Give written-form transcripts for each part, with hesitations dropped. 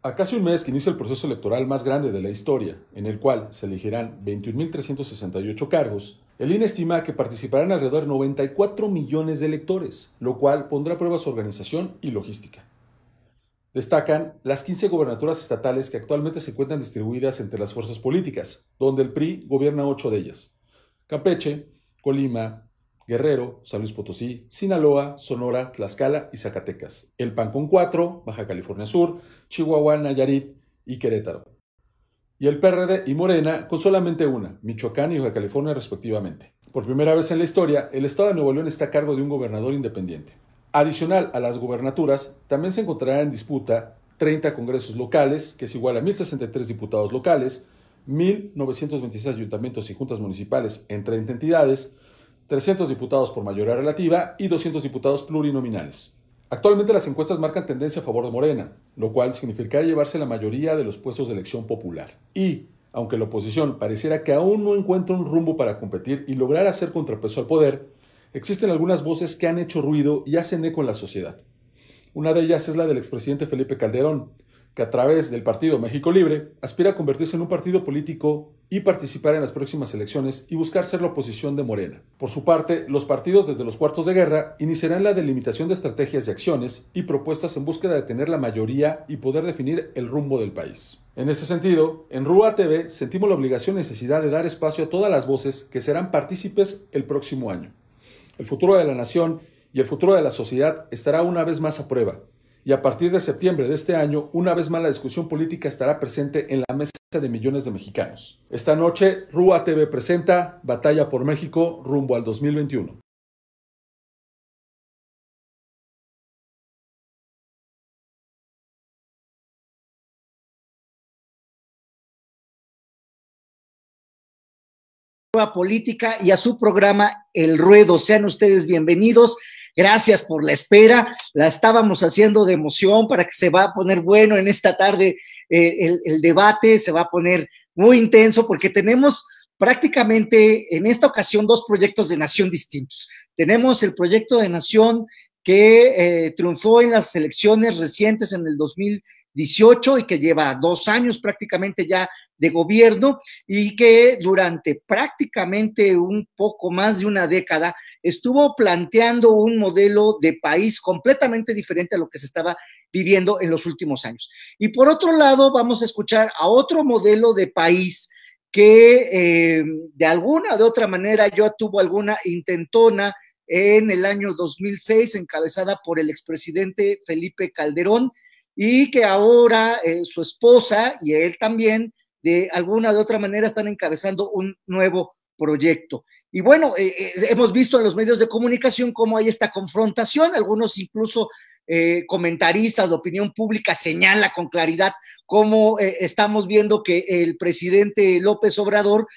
A casi un mes que inicia el proceso electoral más grande de la historia, en el cual se elegirán 21.368 cargos, el INE estima que participarán alrededor de 94 millones de electores, lo cual pondrá a prueba su organización y logística. Destacan las 15 gobernaturas estatales que actualmente se encuentran distribuidas entre las fuerzas políticas, donde el PRI gobierna 8 de ellas: Campeche, Colima, Guerrero, San Luis Potosí, Sinaloa, Sonora, Tlaxcala y Zacatecas. El PAN con 4, Baja California Sur, Chihuahua, Nayarit y Querétaro. Y el PRD y Morena con solamente una, Michoacán y Baja California respectivamente. Por primera vez en la historia, el estado de Nuevo León está a cargo de un gobernador independiente. Adicional a las gubernaturas, también se encontrarán en disputa 30 congresos locales, que es igual a 1.063 diputados locales, 1.926 ayuntamientos y juntas municipales en 30 entidades, 300 diputados por mayoría relativa y 200 diputados plurinominales. Actualmente las encuestas marcan tendencia a favor de Morena, lo cual significaría llevarse la mayoría de los puestos de elección popular. Y, aunque la oposición pareciera que aún no encuentra un rumbo para competir y lograr hacer contrapeso al poder, existen algunas voces que han hecho ruido y hacen eco en la sociedad. Una de ellas es la del expresidente Felipe Calderón, que a través del partido México Libre aspira a convertirse en un partido político y participar en las próximas elecciones y buscar ser la oposición de Morena. Por su parte, los partidos desde los cuartos de guerra iniciarán la delimitación de estrategias y acciones y propuestas en búsqueda de tener la mayoría y poder definir el rumbo del país. En ese sentido, en RUA TV sentimos la obligación y necesidad de dar espacio a todas las voces que serán partícipes el próximo año. El futuro de la nación y el futuro de la sociedad estará una vez más a prueba. Y a partir de septiembre de este año, una vez más la discusión política estará presente en la mesa de millones de mexicanos. Esta noche, RUA TV presenta Batalla por México rumbo al 2021. Política y a su programa El Ruedo. Sean ustedes bienvenidos. Gracias por la espera. La estábamos haciendo de emoción para que se va a poner bueno en esta tarde. El debate se va a poner muy intenso porque tenemos prácticamente en esta ocasión dos proyectos de nación distintos. Tenemos el proyecto de nación que triunfó en las elecciones recientes en el 2018 y que lleva 2 años prácticamente ya de gobierno y que durante prácticamente un poco más de una década estuvo planteando un modelo de país completamente diferente a lo que se estaba viviendo en los últimos años. Y por otro lado, vamos a escuchar a otro modelo de país que de alguna de otra manera yo tuvo alguna intentona en el año 2006, encabezada por el expresidente Felipe Calderón, y que ahora su esposa y él también de alguna de otra manera están encabezando un nuevo proyecto. Y bueno, hemos visto en los medios de comunicación cómo hay esta confrontación, algunos incluso comentaristas de opinión pública señala con claridad cómo estamos viendo que el presidente López Obrador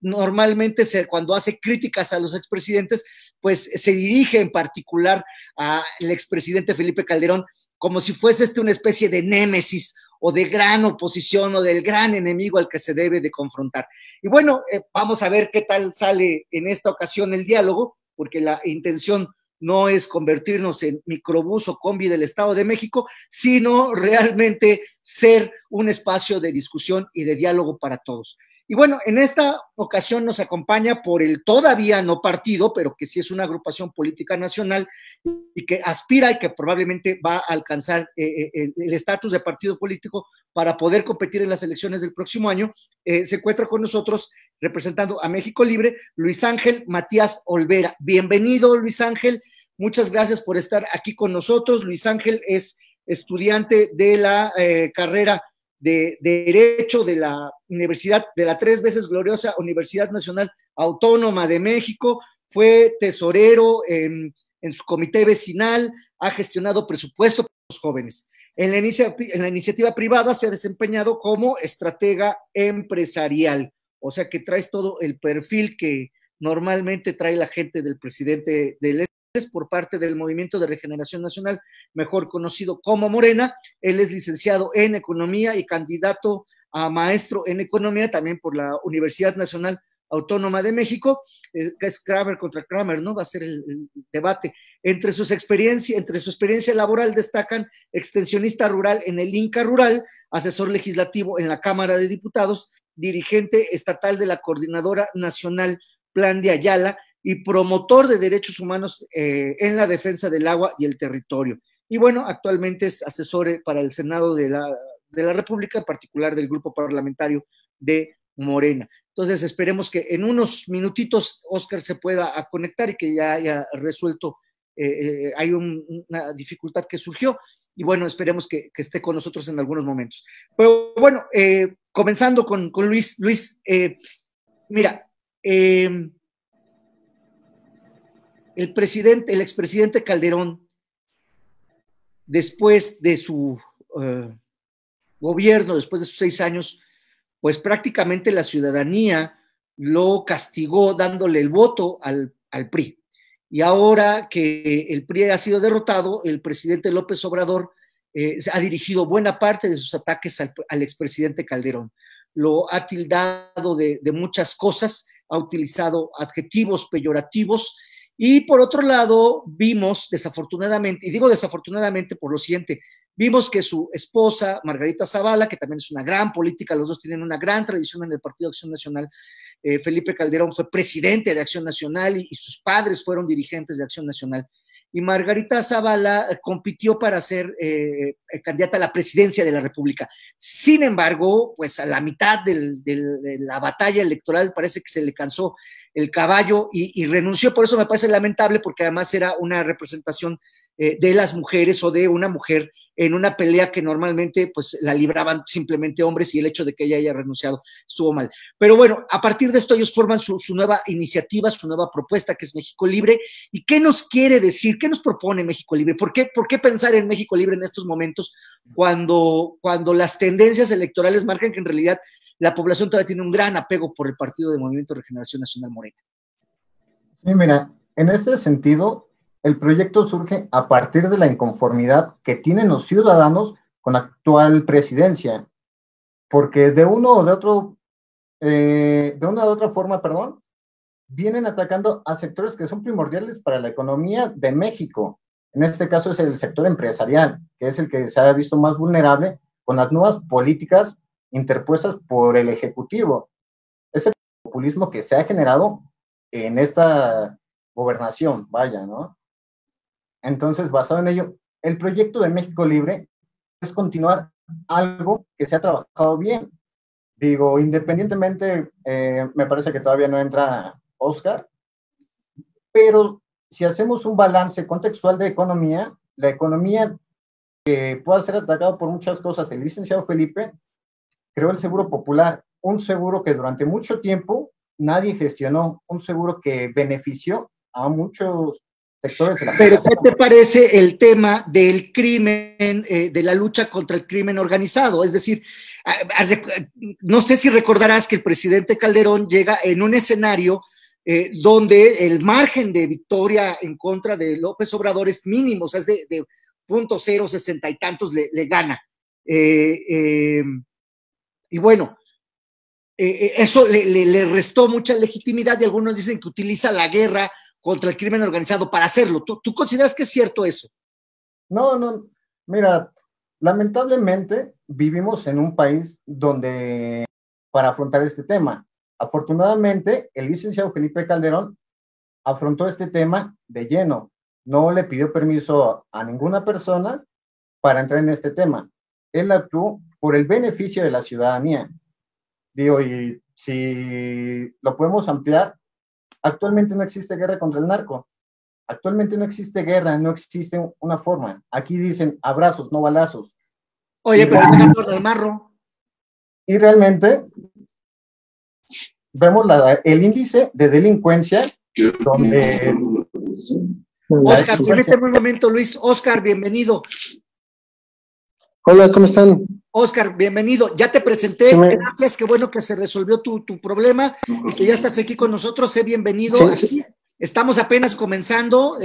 normalmente cuando hace críticas a los expresidentes, pues se dirige en particular al expresidente Felipe Calderón como si fuese una especie de némesis o de gran oposición o del gran enemigo al que se debe de confrontar. Y bueno, vamos a ver qué tal sale en esta ocasión el diálogo, porque la intención no es convertirnos en microbús o combi del Estado de México, sino realmente ser un espacio de discusión y de diálogo para todos. Y bueno, en esta ocasión nos acompaña por el todavía no partido, pero que sí es una agrupación política nacional y que aspira y que probablemente va a alcanzar el estatus de partido político para poder competir en las elecciones del próximo año. Se encuentra con nosotros representando a México Libre, Luis Ángel Matías Olvera. Bienvenido, Luis Ángel. Muchas gracias por estar aquí con nosotros. Luis Ángel es estudiante de la carrera de Derecho de la Universidad, de la 3 veces gloriosa Universidad Nacional Autónoma de México, fue tesorero en su comité vecinal, ha gestionado presupuesto para los jóvenes. En la iniciativa privada se ha desempeñado como estratega empresarial, o sea que traes todo el perfil que normalmente trae la gente del presidente del por parte del Movimiento de Regeneración Nacional, mejor conocido como Morena. Él es licenciado en Economía y candidato a maestro en Economía, también por la Universidad Nacional Autónoma de México, que es Kramer contra Kramer, ¿no? Va a ser el debate. Entre su experiencia laboral destacan extensionista rural en el Inca Rural, asesor legislativo en la Cámara de Diputados, dirigente estatal de la Coordinadora Nacional Plan de Ayala y promotor de derechos humanos en la defensa del agua y el territorio. Y bueno, actualmente es asesor para el Senado de la República, en particular del grupo parlamentario de Morena. Entonces esperemos que en unos minutitos Óscar se pueda conectar y que ya haya resuelto, hay una dificultad que surgió y bueno, esperemos que esté con nosotros en algunos momentos. Pero bueno, comenzando con Luis. Luis, mira, el expresidente Calderón, después de su gobierno, después de sus 6 años, pues prácticamente la ciudadanía lo castigó dándole el voto al PRI. Y ahora que el PRI ha sido derrotado, el presidente López Obrador ha dirigido buena parte de sus ataques al expresidente Calderón. Lo ha tildado de muchas cosas, ha utilizado adjetivos peyorativos y por otro lado vimos desafortunadamente, y digo desafortunadamente por lo siguiente, vimos que su esposa, Margarita Zavala, que también es una gran política, los dos tienen una gran tradición en el Partido de Acción Nacional, Felipe Calderón fue presidente de Acción Nacional y sus padres fueron dirigentes de Acción Nacional. Y Margarita Zavala compitió para ser candidata a la presidencia de la República. Sin embargo, pues a la mitad de la batalla electoral parece que se le cansó el caballo y renunció. Por eso me parece lamentable, porque además era una representación de las mujeres o de una mujer en una pelea que normalmente pues la libraban simplemente hombres y el hecho de que ella haya renunciado estuvo mal. Pero bueno, a partir de esto ellos forman su nueva iniciativa, su nueva propuesta que es México Libre. ¿Y qué nos quiere decir? ¿Qué nos propone México Libre? ¿Por qué pensar en México Libre en estos momentos cuando las tendencias electorales marcan que en realidad la población todavía tiene un gran apego por el partido de Movimiento de Regeneración Nacional Morena? Sí, mira, en este sentido, el proyecto surge a partir de la inconformidad que tienen los ciudadanos con la actual presidencia, porque de una u otra forma, vienen atacando a sectores que son primordiales para la economía de México. En este caso es el sector empresarial, que es el que se ha visto más vulnerable con las nuevas políticas interpuestas por el Ejecutivo. Es el populismo que se ha generado en esta gobernación, vaya, ¿no? Entonces, basado en ello, el proyecto de México Libre es continuar algo que se ha trabajado bien. Digo, independientemente, me parece que todavía no entra Óscar, pero si hacemos un balance contextual de economía, la economía que pueda ser atacada por muchas cosas, el licenciado Felipe creó el Seguro Popular, un seguro que durante mucho tiempo nadie gestionó, un seguro que benefició a muchos sectores de la población. Pero ¿qué te parece el tema del crimen, de la lucha contra el crimen organizado? Es decir, no sé si recordarás que el presidente Calderón llega en un escenario donde el margen de victoria en contra de López Obrador es mínimo, o sea, es de .060 y tantos le gana. Y bueno, eso le restó mucha legitimidad y algunos dicen que utiliza la guerra contra el crimen organizado para hacerlo. ¿Tú consideras que es cierto eso? No, mira, lamentablemente vivimos en un país donde para afrontar este tema, afortunadamente el licenciado Felipe Calderón afrontó este tema de lleno, no le pidió permiso a ninguna persona para entrar en este tema. Él actuó por el beneficio de la ciudadanía. Digo, y si lo podemos ampliar, actualmente no existe guerra contra el narco. Actualmente no existe guerra, no existe una forma. Aquí dicen abrazos, no balazos. Oye, pero no ganó el marro. Y realmente vemos el índice de delincuencia donde... Óscar, permíteme un momento, Luis. Óscar, bienvenido. Hola, ¿cómo están? Óscar, bienvenido. Ya te presenté. Sí, gracias, qué bueno que se resolvió tu problema y que ya estás aquí con nosotros. Sé bienvenido. Sí. Estamos apenas comenzando,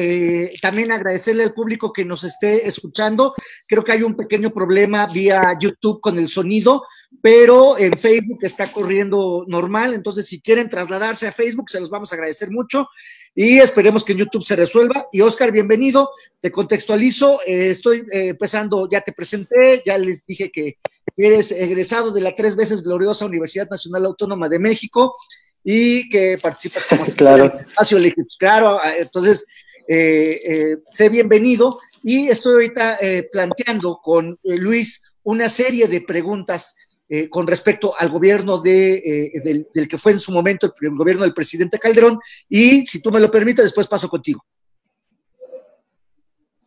también agradecerle al público que nos esté escuchando. Creo que hay un pequeño problema vía YouTube con el sonido, pero en Facebook está corriendo normal, entonces si quieren trasladarse a Facebook se los vamos a agradecer mucho y esperemos que en YouTube se resuelva. Y Oscar, bienvenido, te contextualizo, estoy empezando, ya te presenté, ya les dije que eres egresado de la 3 veces gloriosa Universidad Nacional Autónoma de México, y que participas como claro. espacio legislativo. Claro, entonces, sé bienvenido y estoy ahorita planteando con Luis una serie de preguntas con respecto al gobierno del que fue en su momento el gobierno del presidente Calderón, y si tú me lo permites, después paso contigo.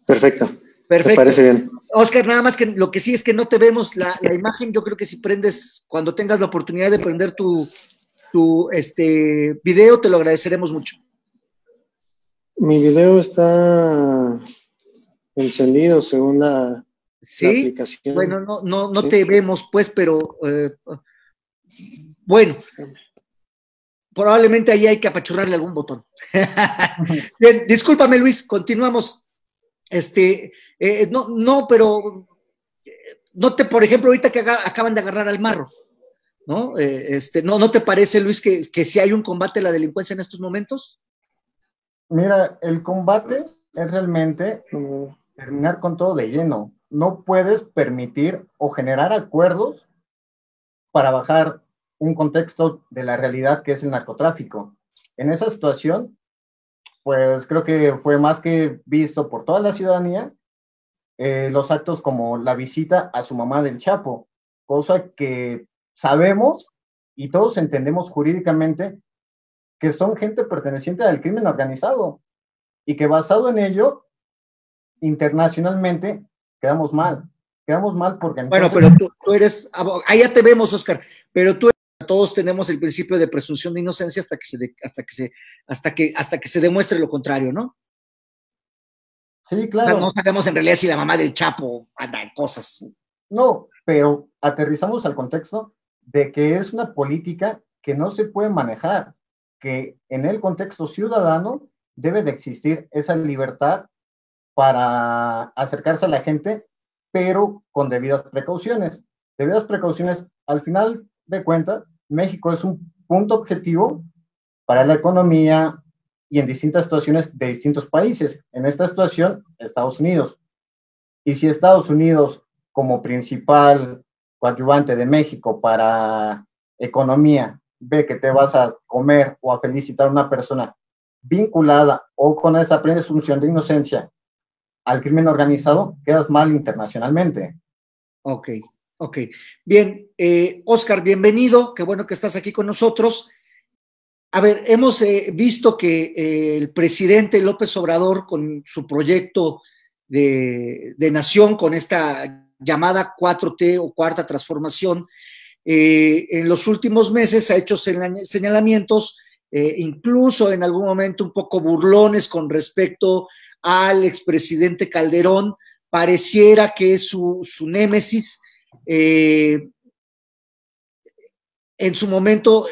Perfecto. Perfecto. Me parece bien. Oscar, nada más que lo que sí es que no te vemos la imagen. Yo creo que si prendes, cuando tengas la oportunidad de prender tu video, te lo agradeceremos mucho. Mi video está encendido según la aplicación. Bueno, no ¿sí? Te vemos, pues, pero bueno, probablemente ahí hay que apachurrarle algún botón. Bien, discúlpame, Luis, continuamos. Pero por ejemplo, ahorita que acaban de agarrar al marro, ¿no? ¿No te parece, Luis, que sí hay un combate a la delincuencia en estos momentos? Mira, el combate es realmente terminar con todo de lleno. No puedes permitir o generar acuerdos para bajar un contexto de la realidad que es el narcotráfico. En esa situación, pues creo que fue más que visto por toda la ciudadanía los actos como la visita a su mamá del Chapo, cosa que sabemos y todos entendemos jurídicamente que son gente perteneciente al crimen organizado y que basado en ello, internacionalmente, quedamos mal porque... Bueno, pero tú eres, ahí ya te vemos, Oscar, pero todos tenemos el principio de presunción de inocencia hasta que se demuestre lo contrario, ¿no? Sí, claro. O sea, no sabemos en realidad si la mamá del Chapo anda en cosas. No, pero aterrizamos al contexto de que es una política que no se puede manejar, que en el contexto ciudadano debe de existir esa libertad para acercarse a la gente, pero con debidas precauciones. Debidas precauciones, al final de cuentas, México es un punto objetivo para la economía y en distintas situaciones de distintos países. En esta situación, Estados Unidos. Y si Estados Unidos, como principal coadyuvante de México para economía, ve que te vas a comer o a felicitar a una persona vinculada o con esa presunción de inocencia al crimen organizado, quedas mal internacionalmente. Ok. Bien, Oscar, bienvenido, qué bueno que estás aquí con nosotros. A ver, hemos visto que el presidente López Obrador, con su proyecto de nación, con esta llamada 4T o Cuarta Transformación, en los últimos meses ha hecho señalamientos, incluso en algún momento un poco burlones con respecto al expresidente Calderón. Pareciera que es su némesis. En su momento,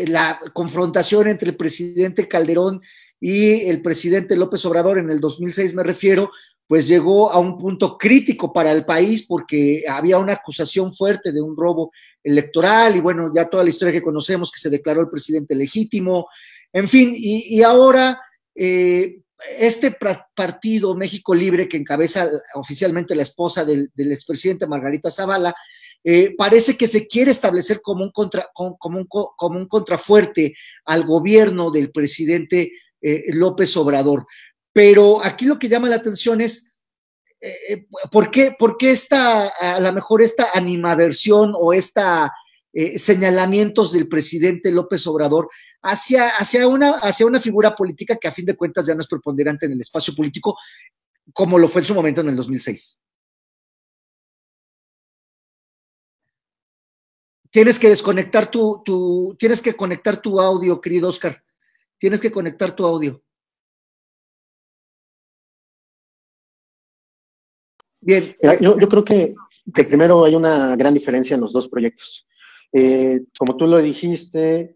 la confrontación entre el presidente Calderón y el presidente López Obrador en el 2006, me refiero, pues llegó a un punto crítico para el país porque había una acusación fuerte de un robo electoral y bueno, ya toda la historia que conocemos, que se declaró el presidente legítimo, en fin, y ahora este partido México Libre, que encabeza oficialmente la esposa del expresidente Margarita Zavala, parece que se quiere establecer como un contrafuerte al gobierno del presidente López Obrador. Pero aquí lo que llama la atención es ¿por qué a lo mejor esta animadversión o esta señalamientos del presidente López Obrador hacia una figura política que a fin de cuentas ya no es preponderante en el espacio político como lo fue en su momento en el 2006? Tienes que desconectar tienes que conectar tu audio, querido Oscar. Tienes que conectar tu audio. Bien. Yo creo que primero hay una gran diferencia en los dos proyectos. Como tú lo dijiste,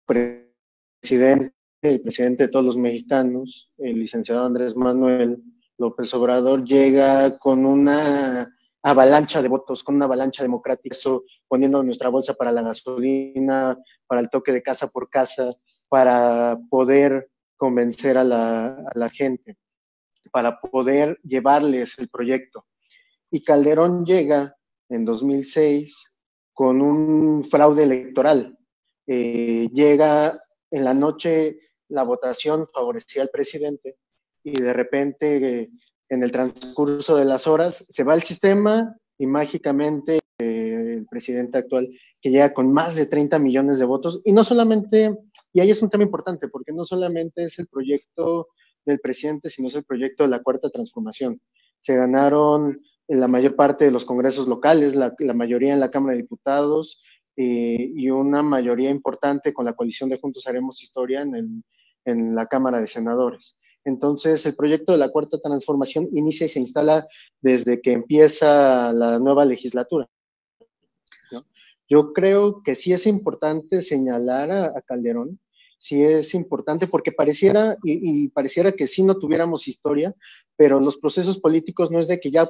presidente el presidente de todos los mexicanos, el licenciado Andrés Manuel López Obrador, llega con una avalancha de votos, con una avalancha democrática, eso, poniendo nuestra bolsa para la gasolina, para el toque de casa por casa, para poder convencer a la gente, para poder llevarles el proyecto. Y Calderón llega en 2006 con un fraude electoral. Llega en la noche, la votación favorecía al presidente y de repente en el transcurso de las horas se va el sistema y mágicamente el presidente actual que llega con más de 30 millones de votos y no solamente, y ahí es un tema importante porque no solamente es el proyecto del presidente, sino es el proyecto de la Cuarta Transformación. Se ganaron en la mayor parte de los congresos locales, la mayoría en la Cámara de Diputados y una mayoría importante con la coalición de Juntos Haremos Historia en la Cámara de Senadores. Entonces, el proyecto de la Cuarta Transformación inicia y se instala desde que empieza la nueva legislatura, ¿no? Yo creo que sí es importante señalar a Calderón, sí es importante porque pareciera, y pareciera que sí no tuviéramos historia, pero los procesos políticos no es de que ya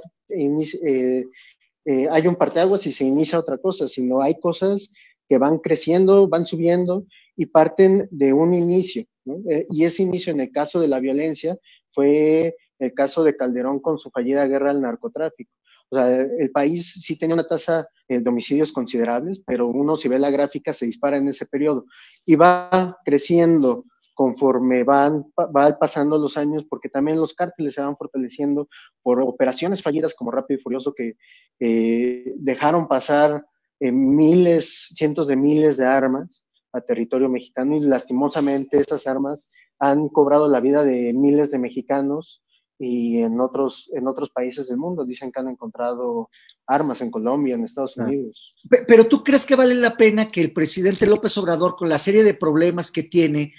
hay un parteaguas y se inicia otra cosa, sino hay cosas que van creciendo, van subiendo y parten de un inicio, ¿no? Y ese inicio en el caso de la violencia fue el caso de Calderón con su fallida guerra al narcotráfico. O sea, el país sí tenía una tasa de homicidios considerables, pero uno si ve la gráfica se dispara en ese periodo y va creciendo conforme van pasando los años, porque también los cárteles se van fortaleciendo por operaciones fallidas como Rápido y Furioso que dejaron pasar miles, cientos de miles de armas a territorio mexicano y lastimosamente esas armas han cobrado la vida de miles de mexicanos y en otros países del mundo. Dicen que han encontrado armas en Colombia, en Estados Unidos. Pero ¿tú crees que vale la pena que el presidente López Obrador, con la serie de problemas que tiene,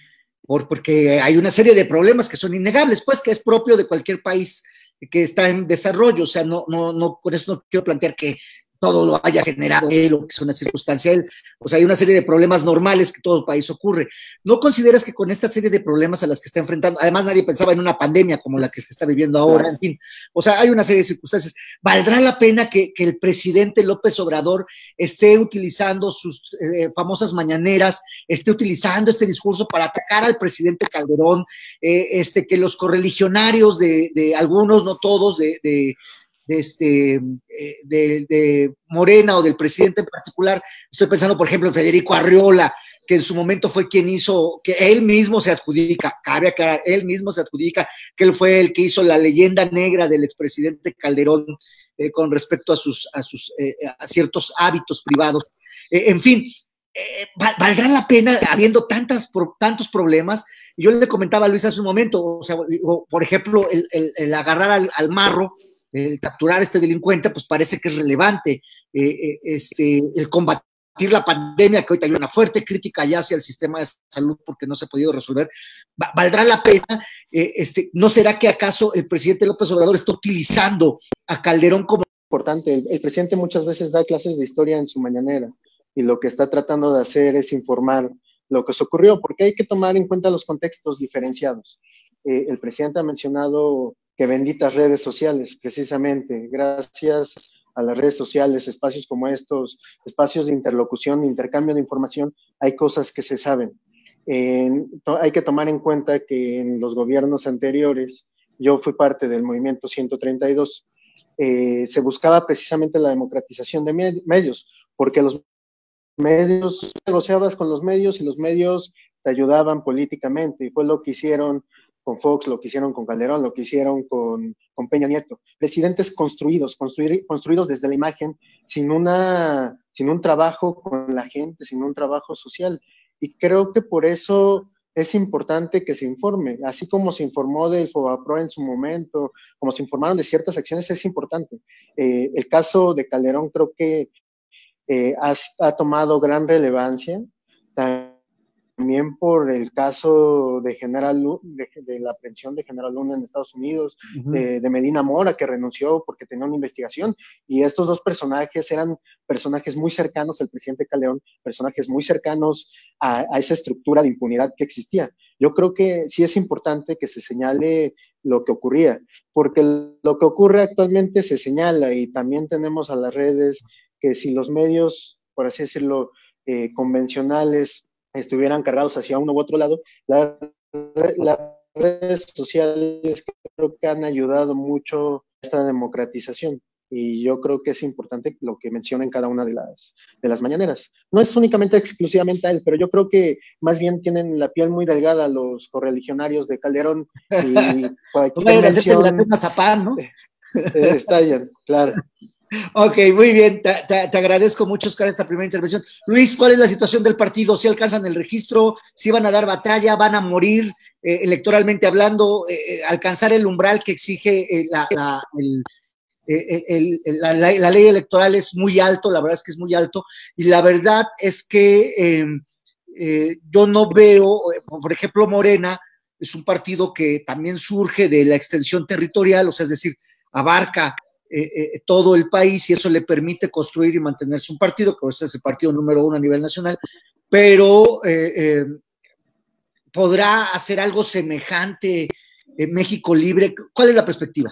porque hay una serie de problemas que son innegables, pues que es propio de cualquier país que está en desarrollo, o sea, no, con eso no quiero plantear que todo lo haya generado él o que sea una circunstancia él, o sea, hay una serie de problemas normales que todo el país ocurre. ¿No consideras que con esta serie de problemas a las que está enfrentando, además nadie pensaba en una pandemia como la que se está viviendo ahora, en fin, o sea, hay una serie de circunstancias, ¿valdrá la pena que el presidente López Obrador esté utilizando sus famosas mañaneras, esté utilizando este discurso para atacar al presidente Calderón, que los correligionarios de algunos, no todos, de Morena o del presidente en particular, estoy pensando por ejemplo en Federico Arriola, que en su momento fue quien hizo, que él mismo se adjudica, cabe aclarar, él mismo se adjudica que él fue el que hizo la leyenda negra del expresidente Calderón con respecto a ciertos hábitos privados. En fin, ¿valdrá la pena habiendo tantos problemas? Yo le comentaba a Luis hace un momento, o sea, por ejemplo, el agarrar al marro, el capturar a este delincuente, pues parece que es relevante. El combatir la pandemia, que ahorita hay una fuerte crítica ya hacia el sistema de salud porque no se ha podido resolver, ¿valdrá la pena? ¿No será que acaso el presidente López Obrador está utilizando a Calderón como... Importante, el presidente muchas veces da clases de historia en su mañanera y lo que está tratando de hacer es informar lo que se ocurrió, porque hay que tomar en cuenta los contextos diferenciados. El presidente ha mencionado que benditas redes sociales, precisamente, gracias a las redes sociales, espacios como estos, espacios de interlocución, de intercambio de información, hay cosas que se saben. Hay que tomar en cuenta que en los gobiernos anteriores, yo fui parte del movimiento 132, se buscaba precisamente la democratización de medios, porque los medios, negociabas con los medios y los medios te ayudaban políticamente, y fue lo que hicieron con Fox, lo que hicieron con Calderón, lo que hicieron con Peña Nieto. Presidentes construidos desde la imagen, sin un trabajo con la gente, sin un trabajo social. Y creo que por eso es importante que se informe, así como se informó del Fobaproa en su momento, como se informaron de ciertas acciones, es importante. El caso de Calderón creo que ha tomado gran relevancia. También también por el caso de de la aprehensión de General Luna en Estados Unidos, de Medina Mora, que renunció porque tenía una investigación, y estos dos personajes eran personajes muy cercanos al presidente Calderón, personajes muy cercanos a esa estructura de impunidad que existía. Yo creo que sí es importante que se señale lo que ocurría, porque lo que ocurre actualmente se señala, y también tenemos a las redes que si los medios, por así decirlo, convencionales estuvieran cargados hacia uno u otro lado, las redes sociales creo que han ayudado mucho a esta democratización, y yo creo que es importante lo que menciona en cada una de las mañaneras. No es únicamente exclusivamente a él, pero yo creo que más bien tienen la piel muy delgada los correligionarios de Calderón, y cualquier mención ¿no? estallan, claro. Ok, muy bien, te agradezco mucho, Oscar, esta primera intervención. Luis, ¿cuál es la situación del partido? ¿Si alcanzan el registro? ¿Si van a dar batalla? ¿Van a morir electoralmente hablando? ¿Alcanzar el umbral que exige la ley electoral es muy alto? La verdad es que es muy alto, y la verdad es que yo no veo, por ejemplo, Morena es un partido que también surge de la extensión territorial, o sea, es decir, abarca todo el país, y eso le permite construir y mantenerse un partido, que es el partido número 1 a nivel nacional, pero ¿podrá hacer algo semejante en México Libre? ¿Cuál es la perspectiva?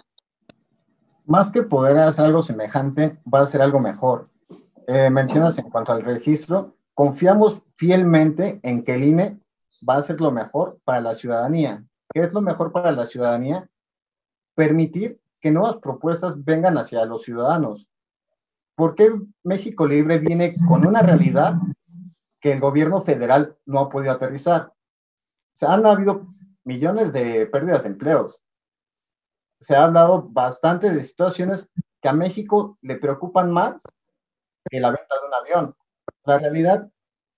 Más que poder hacer algo semejante, va a ser algo mejor. Mencionas en cuanto al registro, confiamos fielmente en que el INE va a hacer lo mejor para la ciudadanía. ¿Qué es lo mejor para la ciudadanía? Permitir que nuevas propuestas vengan hacia los ciudadanos. ¿Por qué México Libre viene con una realidad que el gobierno federal no ha podido aterrizar? Se han habido millones de pérdidas de empleos. Se ha hablado bastante de situaciones que a México le preocupan más que la venta de un avión. La realidad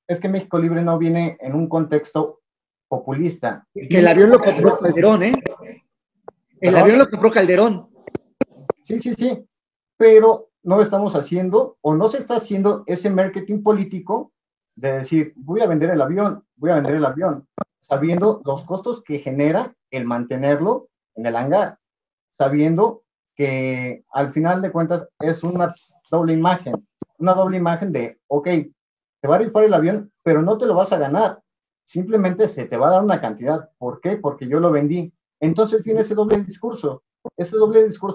es que México Libre no viene en un contexto populista. Que el avión lo compró Calderón, ¿eh? El avión lo compró Calderón. Sí, sí, sí, pero no estamos haciendo, o no se está haciendo ese marketing político de decir, voy a vender el avión, sabiendo los costos que genera el mantenerlo en el hangar, sabiendo que al final de cuentas es una doble imagen de, ok, te va a rifar el avión, pero no te lo vas a ganar, simplemente se te va a dar una cantidad. ¿Por qué? Porque yo lo vendí. Entonces viene ese doble discurso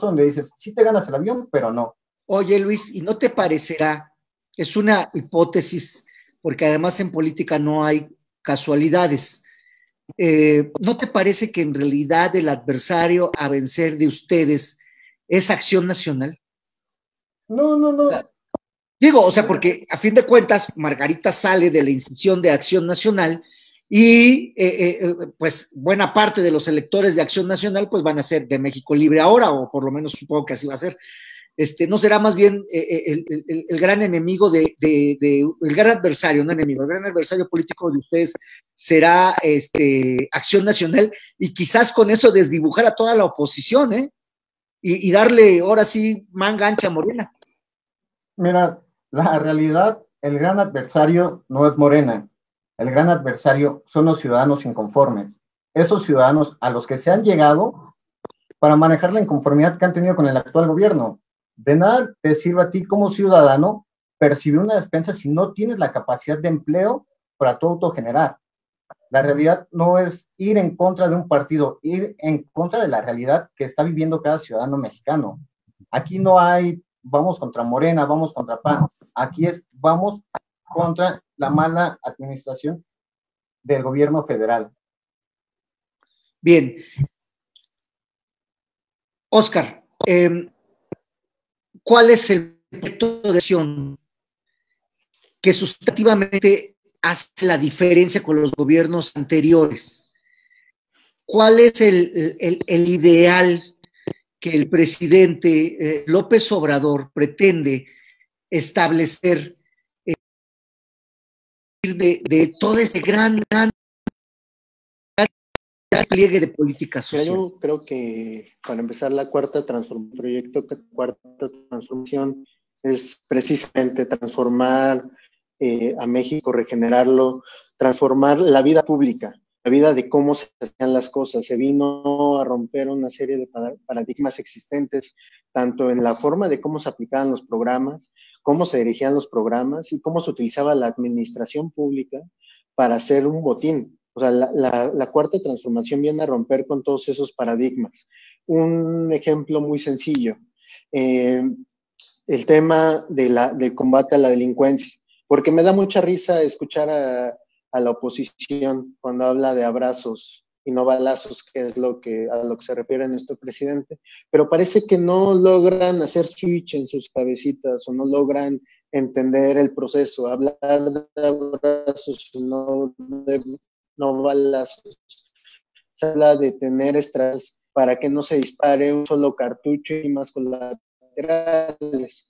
donde dices, sí te ganas el avión, pero no. Oye, Luis, ¿y no te parecerá? Es una hipótesis, porque además en política no hay casualidades. ¿No te parece que en realidad el adversario a vencer de ustedes es Acción Nacional? No. Digo, o sea, porque a fin de cuentas Margarita sale de la institución de Acción Nacional, y pues buena parte de los electores de Acción Nacional pues van a ser de México Libre ahora, o por lo menos supongo que así va a ser. ¿No será más bien el gran enemigo el gran adversario, no enemigo, el gran adversario político de ustedes será Acción Nacional, y quizás con eso desdibujar a toda la oposición, y darle ahora sí manga ancha a Morena? Mira, la realidad, el gran adversario no es Morena. El gran adversario son los ciudadanos inconformes. Esos ciudadanos a los que se han llegado para manejar la inconformidad que han tenido con el actual gobierno. De nada te sirve a ti como ciudadano percibir una despensa si no tienes la capacidad de empleo para tu autogenerar. La realidad no es ir en contra de un partido, ir en contra de la realidad que está viviendo cada ciudadano mexicano. Aquí no hay vamos contra Morena, vamos contra PAN. Aquí es vamos contra la mala administración del gobierno federal. Bien. Oscar, ¿cuál es el proyecto de acción que sustantivamente hace la diferencia con los gobiernos anteriores? ¿Cuál es el ideal que el presidente López Obrador pretende establecer de todo este gran despliegue de políticas sociales? Yo creo que para empezar proyecto cuarta transformación es precisamente transformar a México, regenerarlo, transformar la vida pública, la vida de cómo se hacían las cosas. Se vino a romper una serie de paradigmas existentes, tanto en la forma de cómo se aplicaban los programas, cómo se dirigían los programas y cómo se utilizaba la administración pública para hacer un botín. O sea, la cuarta transformación viene a romper con todos esos paradigmas. Un ejemplo muy sencillo, el tema del combate a la delincuencia, porque me da mucha risa escuchar a la oposición cuando habla de abrazos y no balazos, que es a lo que se refiere nuestro presidente, pero parece que no logran hacer switch en sus cabecitas o no logran entender el proceso, hablar de abrazos, no balazos. Se habla de tener estrategias para que no se dispare un solo cartucho y más colaterales.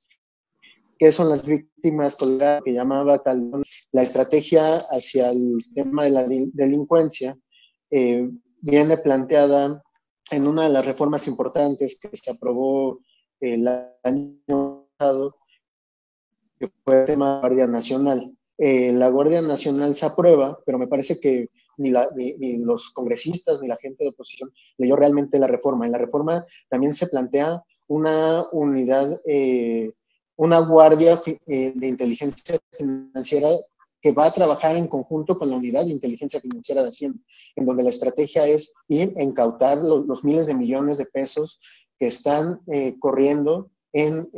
¿Qué son las víctimas colaterales que llamaba Calderón? La estrategia hacia el tema de la delincuencia viene planteada en una de las reformas importantes que se aprobó el año pasado, que fue el tema de la Guardia Nacional. La Guardia Nacional se aprueba, pero me parece que ni los congresistas ni la gente de oposición leyó realmente la reforma. En la reforma también se plantea una unidad, una guardia de inteligencia financiera que va a trabajar en conjunto con la unidad de inteligencia financiera de Hacienda, en donde la estrategia es ir a incautar los miles de millones de pesos que están corriendo en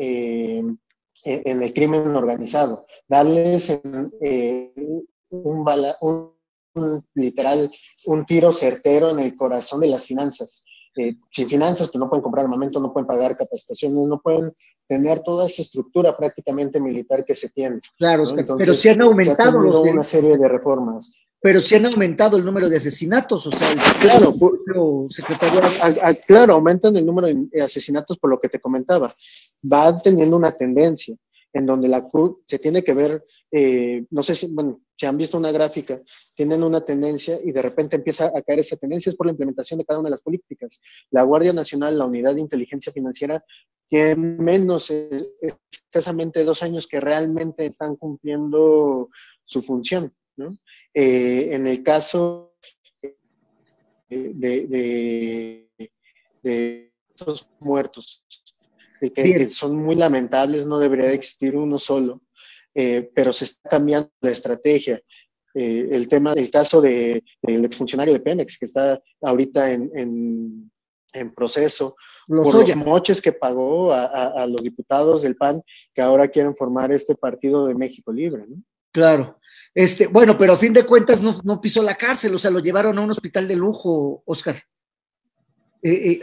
el crimen organizado, darles literal un tiro certero en el corazón de las finanzas. Sin finanzas, pues no pueden comprar armamento, no pueden pagar capacitaciones, no pueden tener toda esa estructura prácticamente militar que se tiene. Claro, ¿no? Entonces, pero sí han aumentado una serie de reformas. Pero sí han aumentado el número de asesinatos, o sea, claro, claro, aumentan el número de asesinatos por lo que te comentaba. Va teniendo una tendencia en donde la CRUD se tiene que ver, no sé si han visto una gráfica, tienen una tendencia y de repente empieza a caer esa tendencia, es por la implementación de cada una de las políticas. La Guardia Nacional, la Unidad de Inteligencia Financiera, tiene menos, escasamente 2 años que realmente están cumpliendo su función, ¿no? En el caso de estos muertos, que son muy lamentables, no debería de existir uno solo, pero se está cambiando la estrategia. El caso del exfuncionario de Pemex, que está ahorita en proceso, por los moches que pagó a los diputados del PAN, que ahora quieren formar este Partido de México Libre, ¿no? Claro. Bueno, pero a fin de cuentas no pisó la cárcel, o sea, lo llevaron a un hospital de lujo, Oscar.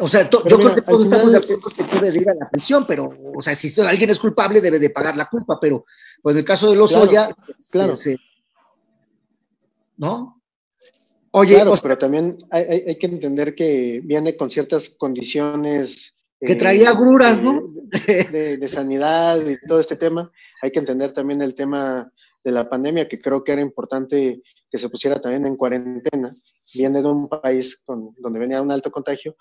O sea, yo creo que todos estamos de acuerdo que debe de ir a la prisión, pero, o sea, si alguien es culpable, debe de pagar la culpa, pero pues en el caso de Lozoya, claro. ¿no? Oye, claro, pero también hay que entender que viene con ciertas condiciones que traía gruras, ¿no? de sanidad y todo este tema. Hay que entender también el tema de la pandemia, que creo que era importante que se pusiera también en cuarentena. Viene de un país donde venía un alto contagio,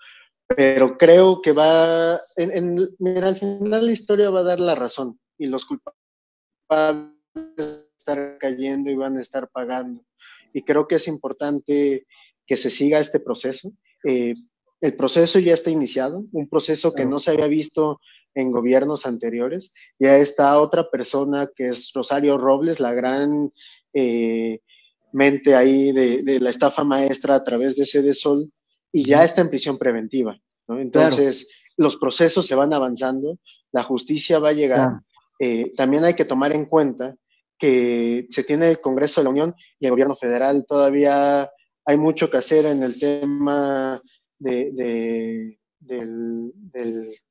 pero creo que mira, al final la historia va a dar la razón y los culpables van a estar cayendo y van a estar pagando. Y creo que es importante que se siga este proceso. El proceso ya está iniciado, un proceso que no se había visto en gobiernos anteriores. Ya está otra persona que es Rosario Robles, la gran mente ahí de la estafa maestra a través de Cedesol, y ya está en prisión preventiva, ¿no? Entonces, los procesos se van avanzando, la justicia va a llegar. También hay que tomar en cuenta que se tiene el Congreso de la Unión y el gobierno federal. Todavía hay mucho que hacer en el tema del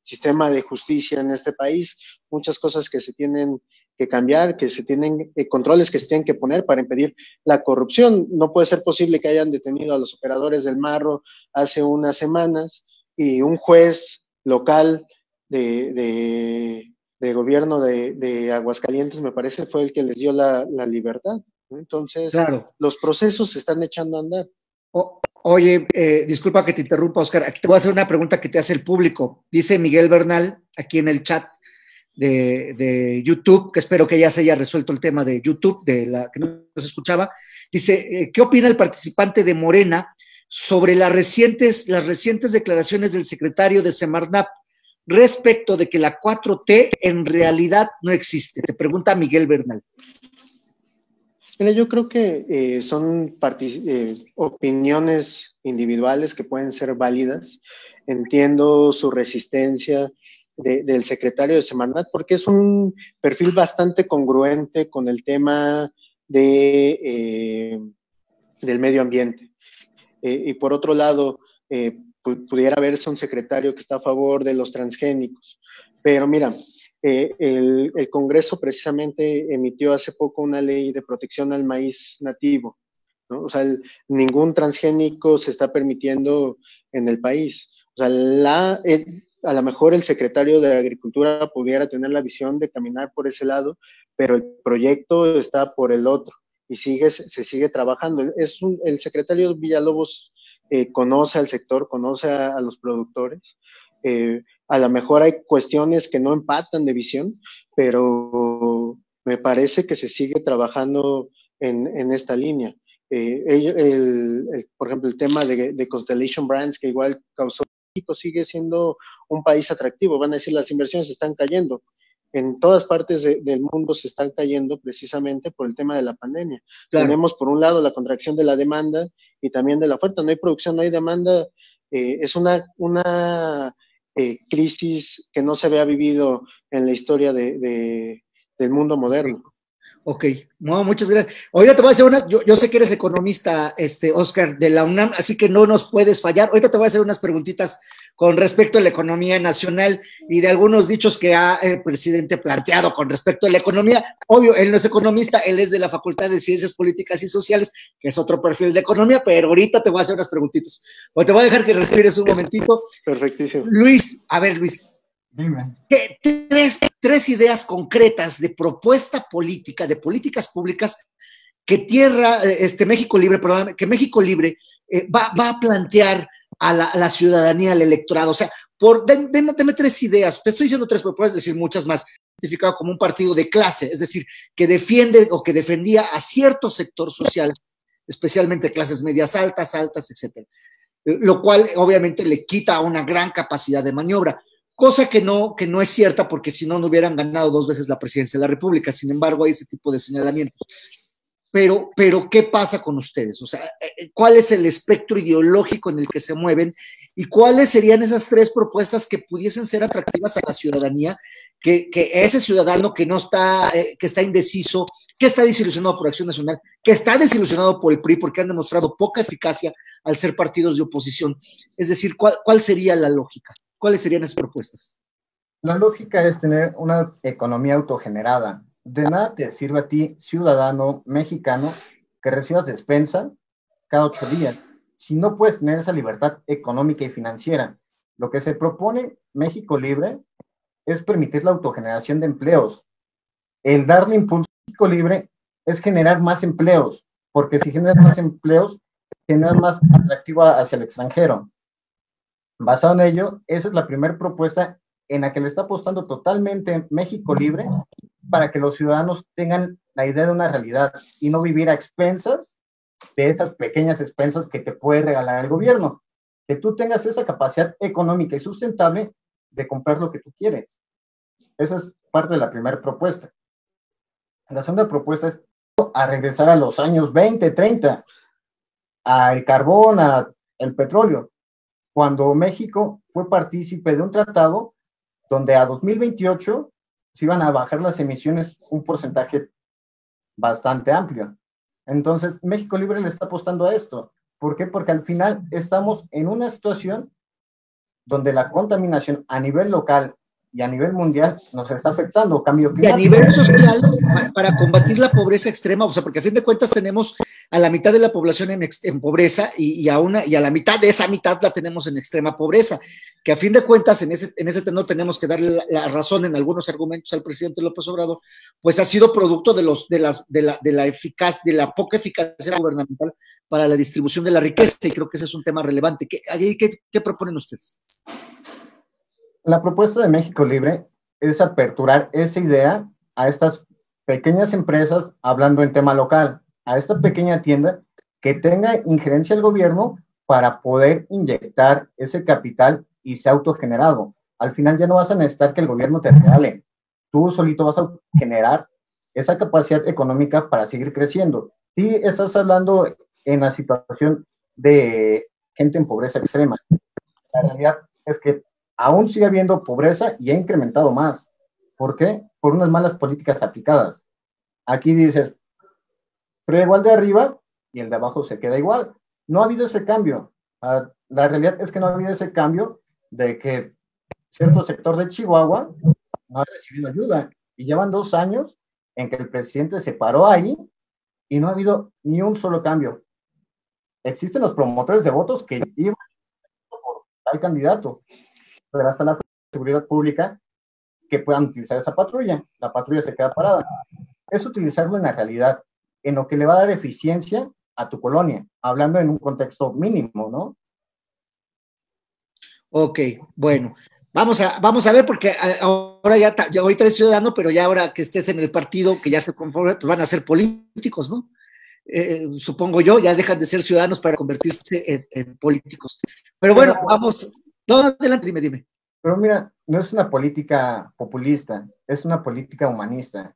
sistema de justicia en este país, muchas cosas que se tienen que cambiar, que se tienen controles que se tienen que poner para impedir la corrupción. No puede ser posible que hayan detenido a los operadores del Marro hace unas semanas y un juez local de gobierno de Aguascalientes, me parece, fue el que les dio la libertad, ¿no? Entonces, los procesos se están echando a andar. Oye, disculpa que te interrumpa, Oscar, aquí te voy a hacer una pregunta que te hace el público. Dice Miguel Bernal, aquí en el chat de YouTube, que espero que ya se haya resuelto el tema de YouTube, de la que no se escuchaba. Dice, ¿qué opina el participante de Morena sobre las recientes declaraciones del secretario de Semarnat respecto de que la 4T en realidad no existe? Te pregunta Miguel Bernal. Mira, yo creo que son opiniones individuales que pueden ser válidas. Entiendo su resistencia del secretario de Semarnat, porque es un perfil bastante congruente con el tema del medio ambiente. Y por otro lado, pudiera verse un secretario que está a favor de los transgénicos. Pero mira, el Congreso precisamente emitió hace poco una ley de protección al maíz nativo, ¿no? O sea, ningún transgénico se está permitiendo en el país. O sea, a lo mejor el secretario de Agricultura pudiera tener la visión de caminar por ese lado, pero el proyecto está por el otro y se sigue trabajando. El secretario Villalobos conoce al sector, conoce a los productores. A lo mejor hay cuestiones que no empatan de visión, pero me parece que se sigue trabajando en esta línea. Por ejemplo, el tema de Constellation Brands, que igual causó, México sigue siendo un país atractivo. Van a decir, las inversiones están cayendo. En todas partes del mundo se están cayendo precisamente por el tema de la pandemia. Claro. Tenemos, por un lado, la contracción de la demanda y también de la oferta. No hay producción, no hay demanda. Es una crisis que no se había vivido en la historia del mundo moderno. Ok, no, muchas gracias. Ahorita te voy a hacer unas, yo sé que eres economista, Oscar, de la UNAM, así que no nos puedes fallar. Ahorita te voy a hacer unas preguntitas con respecto a la economía nacional y de algunos dichos que ha el presidente planteado con respecto a la economía. Obvio, él no es economista, él es de la Facultad de Ciencias Políticas y Sociales, que es otro perfil de economía, pero ahorita te voy a hacer unas preguntitas. O te voy a dejar que respires un momentito. Perfectísimo. Luis, a ver, Luis. Dime. Tres ideas concretas de propuesta política, de políticas públicas que México Libre, perdón, que México Libre va a plantear a la ciudadanía, al electorado. O sea, deme tres ideas. Te estoy diciendo tres, pero puedes decir muchas más. Identificado como un partido de clase, es decir, que defiende o que defendía a cierto sector social, especialmente clases medias altas, etcétera. Lo cual obviamente le quita una gran capacidad de maniobra. Cosa que no es cierta, porque si no, no hubieran ganado 2 veces la presidencia de la República. Sin embargo, hay ese tipo de señalamientos. Pero, ¿qué pasa con ustedes? O sea, ¿cuál es el espectro ideológico en el que se mueven? ¿Y cuáles serían esas tres propuestas que pudiesen ser atractivas a la ciudadanía? Que ese ciudadano que no está, que está indeciso, que está desilusionado por Acción Nacional, que está desilusionado por el PRI porque han demostrado poca eficacia al ser partidos de oposición. Es decir, ¿cuál sería la lógica? ¿Cuáles serían esas propuestas? La lógica es tener una economía autogenerada. De nada te sirve a ti, ciudadano mexicano, que recibas despensa cada 8 días, si no puedes tener esa libertad económica y financiera. Lo que se propone México Libre es permitir la autogeneración de empleos. El darle impulso a México Libre es generar más empleos, porque si generas más empleos, generas más atractivo hacia el extranjero. Basado en ello, esa es la primera propuesta en la que le está apostando totalmente México Libre para que los ciudadanos tengan la idea de una realidad y no vivir a expensas de esas pequeñas expensas que te puede regalar el gobierno. Que tú tengas esa capacidad económica y sustentable de comprar lo que tú quieres. Esa es parte de la primera propuesta. La segunda propuesta es a regresar a los años 20, 30, al carbón, al petróleo, cuando México fue partícipe de un tratado donde a 2028 se iban a bajar las emisiones un porcentaje bastante amplio. Entonces, México Libre le está apostando a esto. ¿Por qué? Porque al final estamos en una situación donde la contaminación a nivel local y a nivel mundial nos está afectando, cambio climático. Y a nivel social, para combatir la pobreza extrema, o sea, porque a fin de cuentas tenemos a la mitad de la población en pobreza y a la mitad de esa mitad la tenemos en extrema pobreza, que a fin de cuentas en ese tenor tenemos que darle la razón en algunos argumentos al presidente López Obrador, pues ha sido producto de la poca eficacia gubernamental para la distribución de la riqueza, y creo que ese es un tema relevante. ¿Qué proponen ustedes? La propuesta de México Libre es aperturar esa idea a estas pequeñas empresas hablando en tema local. a esta pequeña tienda que tenga injerencia el gobierno para poder inyectar ese capital y sea autogenerado. Al final ya no vas a necesitar que el gobierno te regale. Tú solito vas a generar esa capacidad económica para seguir creciendo. Sí, estás hablando en la situación de gente en pobreza extrema. La realidad es que aún sigue habiendo pobreza y ha incrementado más. ¿Por qué? Por unas malas políticas aplicadas. Aquí dices, pero igual de arriba y el de abajo se queda igual. No ha habido ese cambio. La realidad es que no ha habido ese cambio de que cierto sector de Chihuahua no ha recibido ayuda. Y llevan 2 años en que el presidente se paró ahí y no ha habido ni un solo cambio. Existen los promotores de votos que iban por tal candidato, pero hasta la seguridad pública que puedan utilizar esa patrulla. La patrulla se queda parada. Es utilizarlo en la realidad, en lo que le va a dar eficiencia a tu colonia, hablando en un contexto mínimo, ¿no? Ok, bueno. Vamos a ver, porque ahora ya ahorita eres ciudadano, pero ya ahora que estés en el partido, que ya se conforme, pues van a ser políticos, ¿no? Supongo yo, ya dejan de ser ciudadanos para convertirse en políticos. Pero bueno, vamos. No, adelante, dime. Pero mira, no es una política populista, es una política humanista.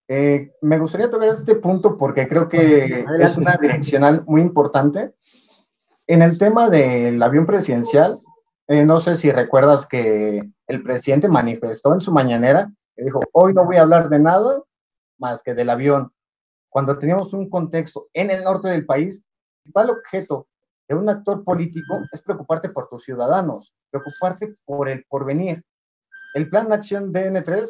Me gustaría tocar este punto porque creo que es una direccional muy importante. En el tema del avión presidencial, no sé si recuerdas que el presidente manifestó en su mañanera que dijo, hoy no voy a hablar de nada más que del avión. Cuando teníamos un contexto en el norte del país, el principal objeto de un actor político es preocuparte por tus ciudadanos, preocuparte por el porvenir. El plan de acción DN3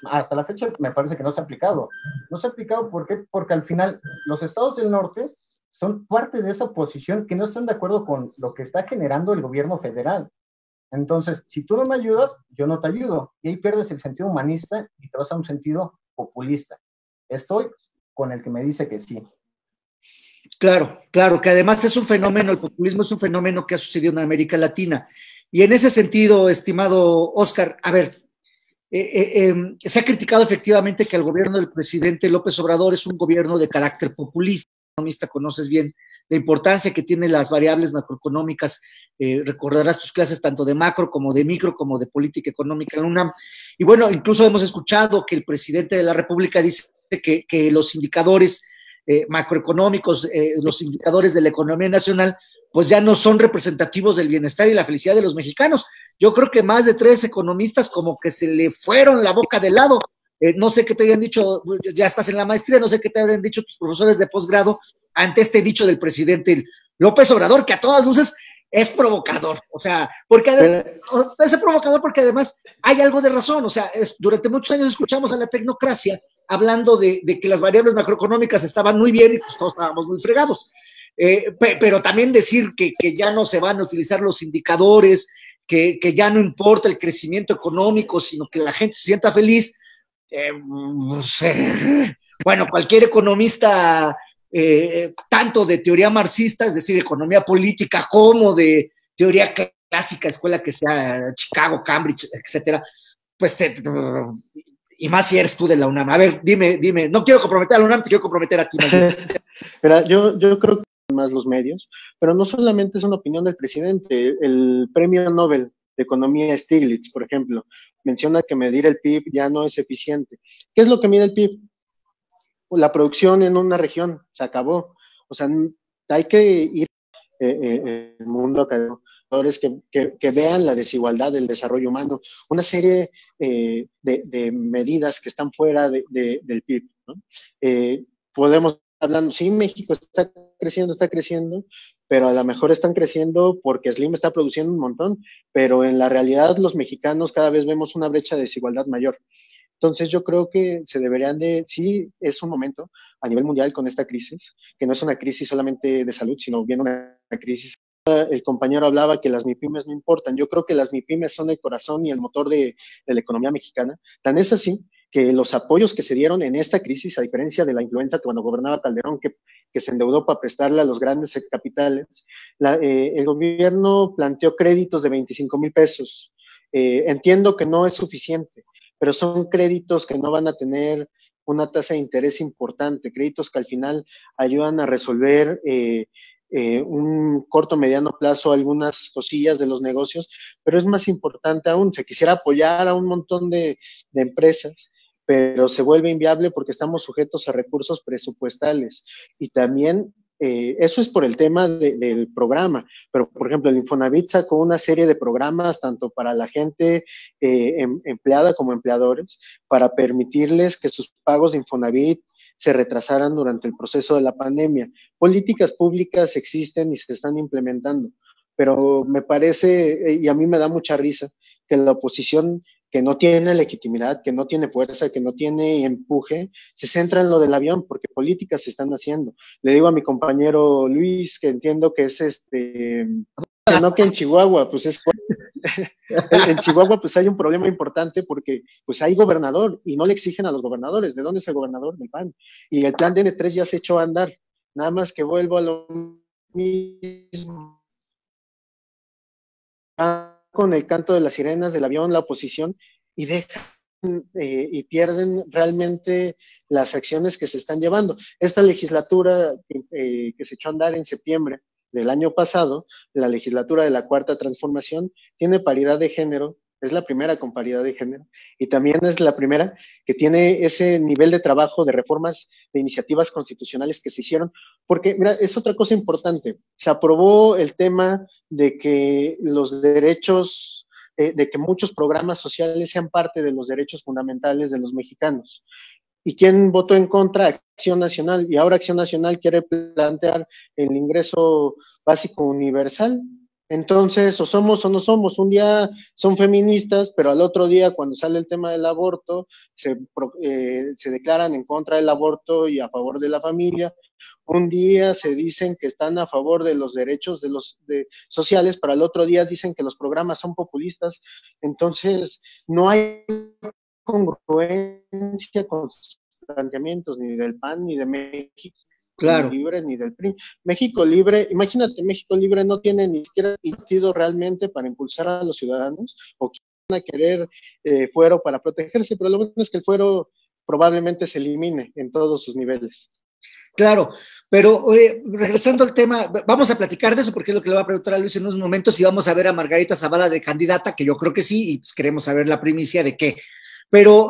hasta la fecha me parece que no se ha aplicado. No se ha aplicado ¿por qué? Porque al final los estados del norte son parte de esa oposición que no están de acuerdo con lo que está generando el gobierno federal. Entonces, si tú no me ayudas, yo no te ayudo. Y ahí pierdes el sentido humanista y te vas a un sentido populista. Estoy con el que me dice que sí. Claro, que además es un fenómeno, el populismo es un fenómeno que ha sucedido en América Latina. Y en ese sentido, estimado Oscar, a ver, se ha criticado efectivamente que el gobierno del presidente López Obrador es un gobierno de carácter populista. Economista, conoces bien la importancia que tienen las variables macroeconómicas, recordarás tus clases tanto de macro como de micro, como de política económica en la UNAM. Y bueno, incluso hemos escuchado que el presidente de la República dice que los indicadores macroeconómicos, los indicadores de la economía nacional, pues ya no son representativos del bienestar y la felicidad de los mexicanos. Yo creo que más de 3 economistas como que se le fueron la boca de lado. No sé qué te habían dicho, ya estás en la maestría, no sé qué te habían dicho tus profesores de posgrado ante este dicho del presidente López Obrador, que a todas luces es provocador, o sea, porque es provocador porque además hay algo de razón, o sea, durante muchos años escuchamos a la tecnocracia hablando de que las variables macroeconómicas estaban muy bien y pues todos estábamos muy fregados, pero también decir que ya no se van a utilizar los indicadores, que ya no importa el crecimiento económico, sino que la gente se sienta feliz. Bueno, cualquier economista, tanto de teoría marxista, es decir, economía política, como de teoría clásica, escuela que sea Chicago, Cambridge, etcétera, pues y más si eres tú de la UNAM. A ver, dime, no quiero comprometer a la UNAM, te quiero comprometer a ti. Pero yo creo que más los medios, pero no solamente es una opinión del presidente, el premio Nobel de Economía Stiglitz, por ejemplo, menciona que medir el PIB ya no es eficiente. ¿Qué es lo que mide el PIB? La producción en una región, se acabó. O sea, hay que ir el mundo académico que vean la desigualdad del desarrollo humano, una serie de medidas que están fuera del PIB, ¿no? Podemos hablando, sí, México está creciendo, pero a lo mejor están creciendo porque Slim está produciendo un montón, pero en la realidad los mexicanos cada vez vemos una brecha de desigualdad mayor. Entonces yo creo que se deberían sí, es un momento a nivel mundial con esta crisis, que no es una crisis solamente de salud, sino bien una crisis. El compañero hablaba que las MIPYMES no importan. Yo creo que las MIPYMES son el corazón y el motor de la economía mexicana. Tan es así que los apoyos que se dieron en esta crisis, a diferencia de la influenza cuando gobernaba Calderón, que se endeudó para prestarle a los grandes capitales, el gobierno planteó créditos de 25,000 pesos. Entiendo que no es suficiente, pero son créditos que no van a tener una tasa de interés importante, créditos que al final ayudan a resolver un corto, mediano plazo algunas cosillas de los negocios, pero es más importante aún, se quisiera apoyar a un montón de empresas, pero se vuelve inviable porque estamos sujetos a recursos presupuestales y también eso es por el tema del programa, pero por ejemplo el Infonavit sacó una serie de programas tanto para la gente empleada como empleadores para permitirles que sus pagos de Infonavit se retrasaran durante el proceso de la pandemia. Políticas públicas existen y se están implementando, pero me parece, y a mí me da mucha risa, que la oposición que no tiene legitimidad, que no tiene fuerza, que no tiene empuje, se centra en lo del avión, porque políticas se están haciendo. Le digo a mi compañero Luis, que entiendo que es que no, que en Chihuahua, pues es en Chihuahua pues hay un problema importante porque pues hay gobernador y no le exigen a los gobernadores. ¿De dónde es el gobernador? Del PAN. Y el plan DN3 ya se echó a andar. Nada más que vuelvo a lo mismo. Con el canto de las sirenas del avión, la oposición, y dejan y pierden realmente las acciones que se están llevando. Esta legislatura que se echó a andar en septiembre del año pasado, la legislatura de la Cuarta Transformación, tiene paridad de género, es la primera con paridad de género, y también es la primera que tiene ese nivel de trabajo de reformas, de iniciativas constitucionales que se hicieron, porque, mira, es otra cosa importante, se aprobó el tema de que los derechos, de que muchos programas sociales sean parte de los derechos fundamentales de los mexicanos. ¿Y quién votó en contra? Acción Nacional. Y ahora Acción Nacional quiere plantear el ingreso básico universal. Entonces, o somos o no somos. Un día son feministas, pero al otro día, cuando sale el tema del aborto, se declaran en contra del aborto y a favor de la familia. Un día se dicen que están a favor de los derechos sociales, pero al otro día dicen que los programas son populistas. Entonces, no hay congruencia con sus planteamientos, ni del PAN, ni de México Claro. Libre, ni del PRI. México Libre, imagínate, México Libre no tiene ni siquiera sentido realmente para impulsar a los ciudadanos, o van a querer fuero para protegerse, pero lo bueno es que el fuero probablemente se elimine en todos sus niveles. Claro, pero regresando al tema, vamos a platicar de eso porque es lo que le va a preguntar a Luis en unos momentos y vamos a ver a Margarita Zavala de candidata, que yo creo que sí, y pues queremos saber la primicia de qué. Pero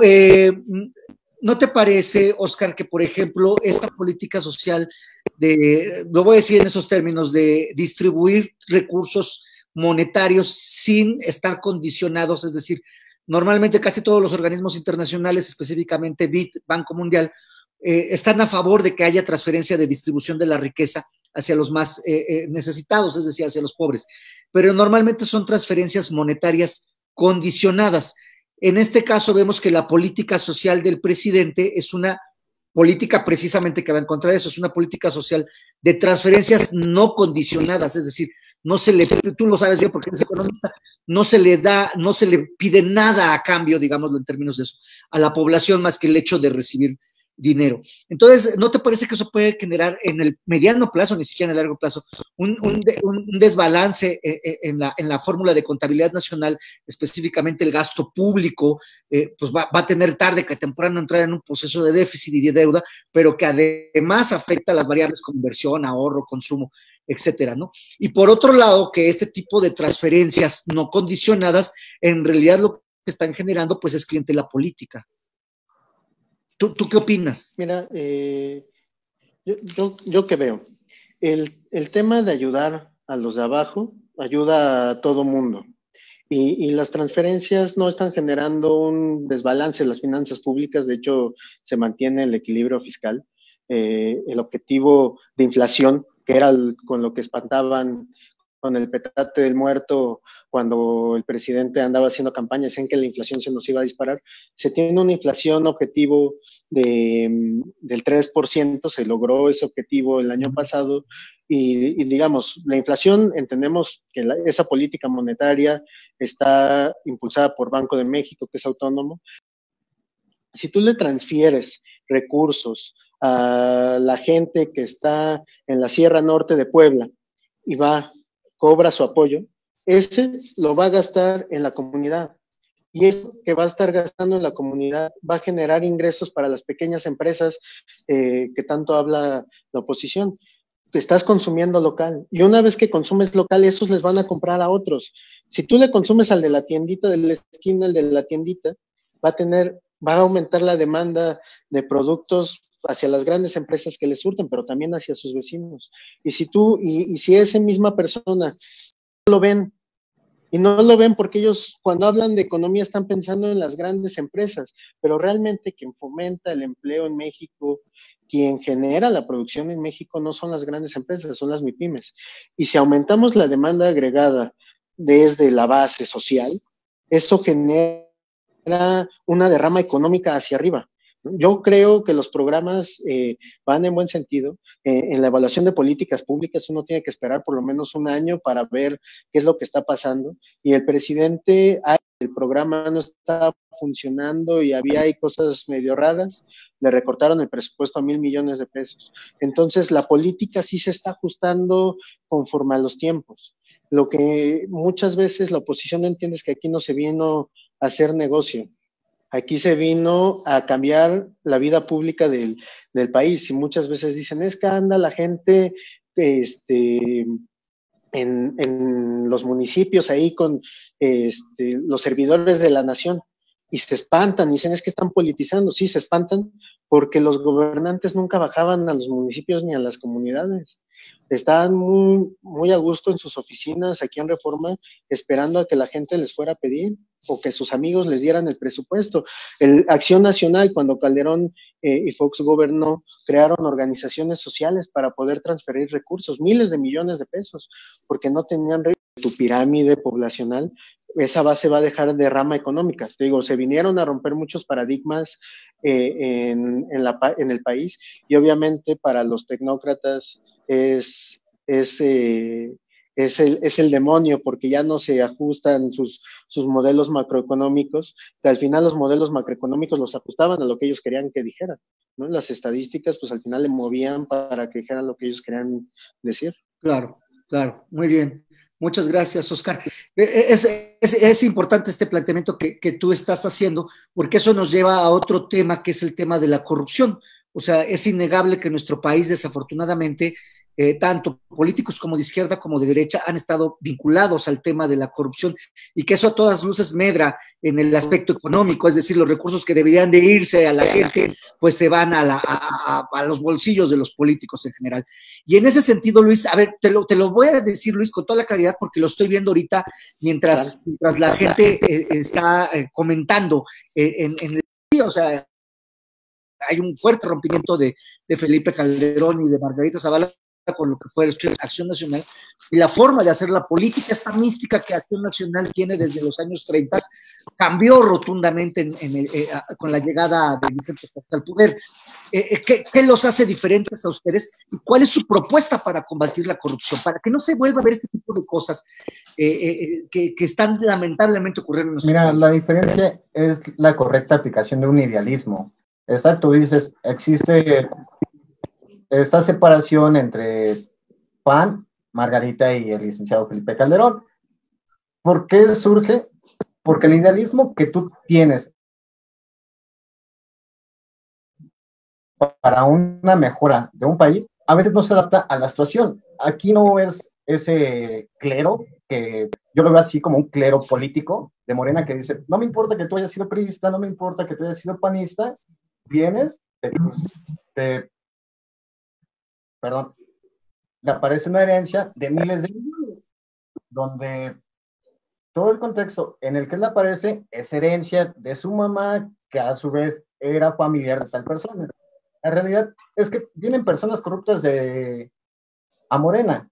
¿no te parece, Oscar, que por ejemplo esta política social lo voy a decir en esos términos, de distribuir recursos monetarios sin estar condicionados, es decir, normalmente casi todos los organismos internacionales, específicamente BID, Banco Mundial, están a favor de que haya transferencia de distribución de la riqueza hacia los más necesitados, es decir, hacia los pobres, pero normalmente son transferencias monetarias condicionadas. En este caso vemos que la política social del presidente es una política precisamente que va en contra de eso, es una política social de transferencias no condicionadas, es decir, no se le, tú lo sabes bien porque eres economista, no se le pide nada a cambio, digámoslo en términos de eso, a la población más que el hecho de recibir dinero. Entonces, ¿no te parece que eso puede generar en el mediano plazo, ni siquiera en el largo plazo, un desbalance en la fórmula de contabilidad nacional, específicamente el gasto público, pues va a tener tarde que temprano entrar en un proceso de déficit y de deuda, pero que además afecta las variables como inversión, ahorro, consumo, etcétera, ¿no? Y por otro lado, que este tipo de transferencias no condicionadas, en realidad lo que están generando, pues es clientela política. ¿Tú qué opinas? Mira, yo qué veo. El tema de ayudar a los de abajo ayuda a todo mundo. Y las transferencias no están generando un desbalance en las finanzas públicas, de hecho se mantiene el equilibrio fiscal. El objetivo de inflación, que era con lo que espantaban con el petate del muerto cuando el presidente andaba haciendo campaña, decían que la inflación se nos iba a disparar. Se tiene una inflación objetivo del 3%, se logró ese objetivo el año pasado, y digamos, la inflación, entendemos que esa política monetaria está impulsada por Banco de México, que es autónomo. Si tú le transfieres recursos a la gente que está en la Sierra Norte de Puebla y cobra su apoyo, ese lo va a gastar en la comunidad. y eso que va a estar gastando en la comunidad va a generar ingresos para las pequeñas empresas que tanto habla la oposición. Te estás consumiendo local, y una vez que consumes local, esos les van a comprar a otros. Si tú le consumes al de la tiendita de la esquina, el de la tiendita, va a aumentar la demanda de productos hacia las grandes empresas que les surten, pero también hacia sus vecinos. Y si esa misma persona lo ven, y no lo ven porque ellos cuando hablan de economía están pensando en las grandes empresas, pero realmente quien fomenta el empleo en México, quien genera la producción en México no son las grandes empresas, son las MIPYMES. Y si aumentamos la demanda agregada desde la base social, eso genera una derrama económica hacia arriba. Yo creo que los programas van en buen sentido. En la evaluación de políticas públicas uno tiene que esperar por lo menos un año para ver qué es lo que está pasando. Y el presidente, el programa no está funcionando y hay cosas medio raras, le recortaron el presupuesto a 1,000 millones de pesos. Entonces la política sí se está ajustando conforme a los tiempos. Lo que muchas veces la oposición no entiende es que aquí no se vino a hacer negocio. Aquí se vino a cambiar la vida pública del país, y muchas veces dicen, es que anda la gente en los municipios ahí con los servidores de la nación, y se espantan, dicen, es que están politizando. Sí, se espantan porque los gobernantes nunca bajaban a los municipios ni a las comunidades. Estaban muy, muy a gusto en sus oficinas aquí en Reforma, esperando a que la gente les fuera a pedir o que sus amigos les dieran el presupuesto. Acción Nacional, cuando Calderón y Fox gobernó, crearon organizaciones sociales para poder transferir recursos, miles de millones de pesos, porque no tenían tu pirámide poblacional. Esa base va a dejar derrama económica. Te digo, se vinieron a romper muchos paradigmas en el país, y obviamente para los tecnócratas es el demonio, porque ya no se ajustan sus modelos macroeconómicos, que al final los modelos macroeconómicos los ajustaban a lo que ellos querían que dijeran, ¿no? Las estadísticas pues al final le movían para que dijeran lo que ellos querían decir. Claro, claro, muy bien. Muchas gracias, Oscar. Es importante este planteamiento que tú estás haciendo, porque eso nos lleva a otro tema, que es el tema de la corrupción. O sea, es innegable que en nuestro país, desafortunadamente, tanto políticos como de izquierda como de derecha han estado vinculados al tema de la corrupción, y que eso a todas luces medra en el aspecto económico, es decir, los recursos que deberían de irse a la gente, pues se van a los bolsillos de los políticos en general. Y en ese sentido, Luis, a ver, te lo voy a decir, Luis, con toda la claridad, porque lo estoy viendo ahorita mientras la gente está comentando en el... O sea, hay un fuerte rompimiento de Felipe Calderón y de Margarita Zavala con lo que fue Acción Nacional, y la forma de hacer la política, esta mística que Acción Nacional tiene desde los años 30, cambió rotundamente con la llegada de Vicente Fox al poder. ¿Qué los hace diferentes a ustedes? ¿Y cuál es su propuesta para combatir la corrupción? Para que no se vuelva a ver este tipo de cosas que están lamentablemente ocurriendo en nuestro país. Mira, la diferencia es la correcta aplicación de un idealismo. Exacto, dices, existe esta separación entre PAN, Margarita y el licenciado Felipe Calderón. ¿Por qué surge? Porque el idealismo que tú tienes para una mejora de un país a veces no se adapta a la situación. Aquí no es ese clero, que yo lo veo así como un clero político de Morena, que dice, no me importa que tú hayas sido priista, no me importa que tú hayas sido panista, vienes, le aparece una herencia de miles de millones, donde todo el contexto en el que él aparece es herencia de su mamá, que a su vez era familiar de tal persona. La realidad es que vienen personas corruptas a Morena,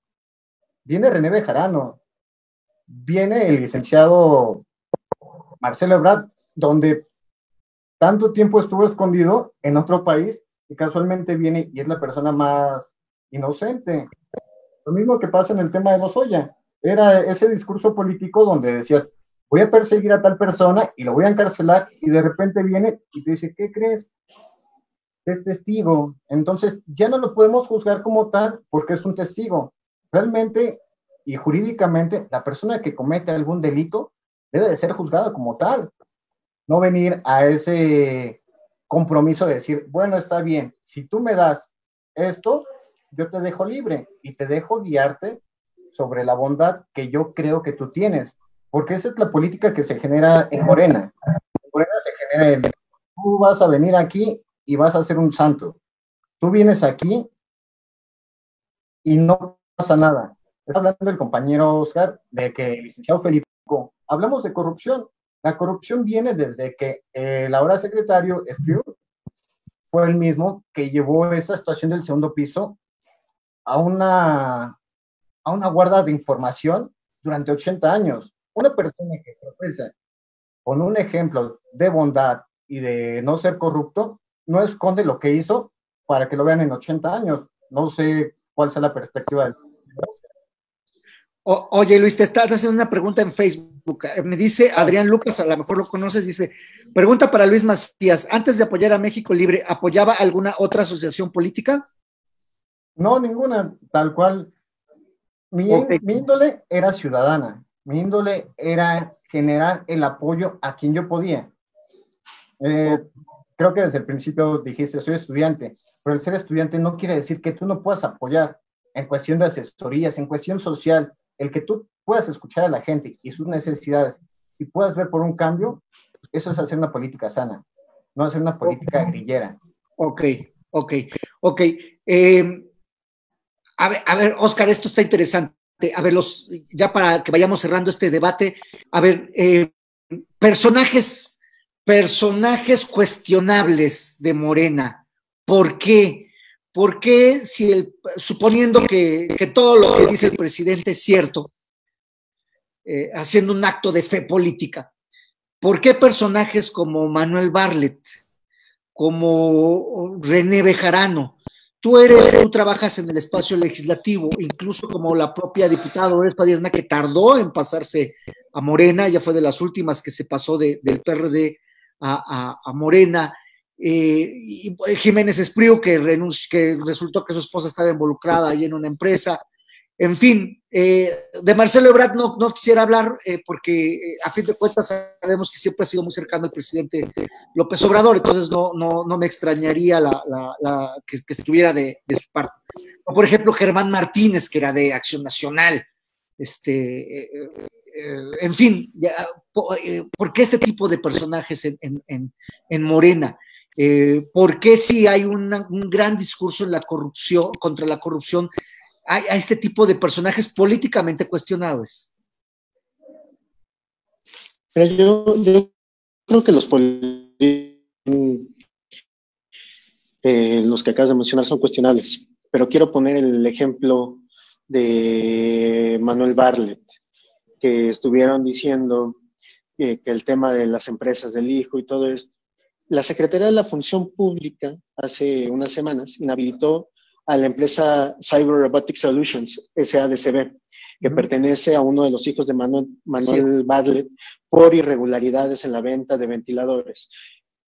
viene René Bejarano, viene el licenciado Marcelo Ebrard, donde tanto tiempo estuvo escondido en otro país, y casualmente viene y es la persona más inocente. Lo mismo que pasa en el tema de Lozoya. Era ese discurso político donde decías, voy a perseguir a tal persona y lo voy a encarcelar, y de repente viene y te dice, ¿qué crees? Es testigo. Entonces ya no lo podemos juzgar como tal porque es un testigo. Realmente y jurídicamente la persona que comete algún delito debe de ser juzgada como tal. no venir a ese compromiso de decir, bueno, está bien, si tú me das esto, yo te dejo libre y te dejo guiarte sobre la bondad que yo creo que tú tienes, porque esa es la política que se genera en Morena. En Morena se genera el, tú vas a venir aquí y vas a ser un santo. Tú vienes aquí y no pasa nada. Está hablando el compañero Oscar de que el licenciado Felipe, hablamos de corrupción. La corrupción viene desde que el ahora secretario Espriu fue el mismo que llevó esa situación del segundo piso a una guarda de información durante 80 años. Una persona que profesa con un ejemplo de bondad y de no ser corrupto, no esconde lo que hizo para que lo vean en 80 años. No sé cuál sea la perspectiva del... Oye, Luis, te estás haciendo una pregunta en Facebook. Me dice Adrián Lucas, a lo mejor lo conoces, dice, pregunta para Luis Macías, antes de apoyar a México Libre, ¿apoyaba alguna otra asociación política? No, ninguna, tal cual. Okay. Mi índole era ciudadana, mi índole era generar el apoyo a quien yo podía. Creo que desde el principio dijiste, soy estudiante, pero el ser estudiante no quiere decir que tú no puedas apoyar en cuestión de asesorías, en cuestión social, el que tú puedas escuchar a la gente y sus necesidades y puedas ver por un cambio, eso es hacer una política sana, no hacer una política grillera. Ok. A ver, Oscar, esto está interesante. A ver, ya para que vayamos cerrando este debate, a ver, personajes cuestionables de Morena. ¿Por qué? ¿Por qué suponiendo que todo lo que dice el presidente es cierto, haciendo un acto de fe política, ¿por qué personajes como Manuel Bartlett, como René Bejarano? Tú trabajas en el espacio legislativo, incluso como la propia diputada Dolores Padierna, que tardó en pasarse a Morena, ya fue de las últimas que se pasó del PRD a Morena, y Jiménez Espriu, que resultó que su esposa estaba involucrada ahí en una empresa. En fin, de Marcelo Ebrard no quisiera hablar porque a fin de cuentas sabemos que siempre ha sido muy cercano al presidente López Obrador, entonces no me extrañaría que estuviera de su parte. Por ejemplo, Germán Martínez, que era de Acción Nacional. En fin, ¿por qué este tipo de personajes en Morena? ¿Por qué si hay un gran discurso en la corrupción, contra la corrupción, a este tipo de personajes políticamente cuestionados? Pero yo creo que los que acabas de mencionar son cuestionables, pero quiero poner el ejemplo de Manuel Bartlett, que estuvieron diciendo que el tema de las empresas del hijo y todo esto. La Secretaría de la Función Pública hace unas semanas inhabilitó a la empresa Cyber Robotic Solutions, SADCB, que pertenece a uno de los hijos de Manuel Bartlett, por irregularidades en la venta de ventiladores.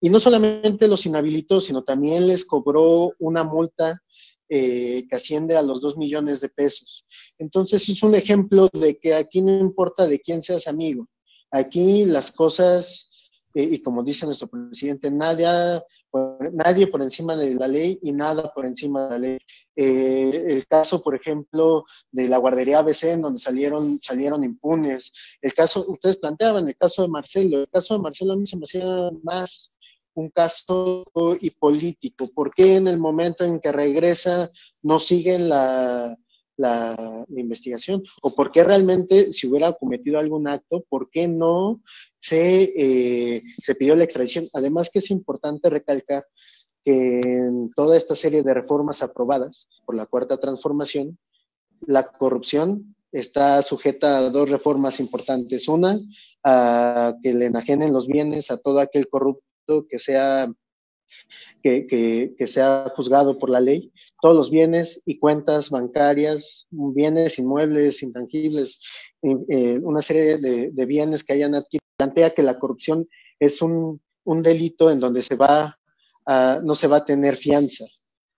Y no solamente los inhabilitó, sino también les cobró una multa que asciende a los 2 millones de pesos. Entonces es un ejemplo de que aquí no importa de quién seas amigo. Aquí las cosas, y como dice nuestro presidente, nadie por encima de la ley y nada por encima de la ley. El caso, por ejemplo, de la guardería ABC, en donde salieron impunes. El caso, ustedes planteaban, el caso de Marcelo. El caso de Marcelo a mí se me hacía más un caso y político. ¿Por qué en el momento en que regresa no siguen la investigación? ¿O por qué realmente, si hubiera cometido algún acto, por qué no se pidió la extradición? Además que es importante recalcar que en toda esta serie de reformas aprobadas por la Cuarta Transformación, la corrupción está sujeta a 2 reformas importantes. Una, a que le enajenen los bienes a todo aquel corrupto que sea juzgado por la ley, todos los bienes y cuentas bancarias, bienes inmuebles, intangibles, una serie de bienes que hayan adquirido. Plantea que la corrupción es un delito en donde no se va a tener fianza,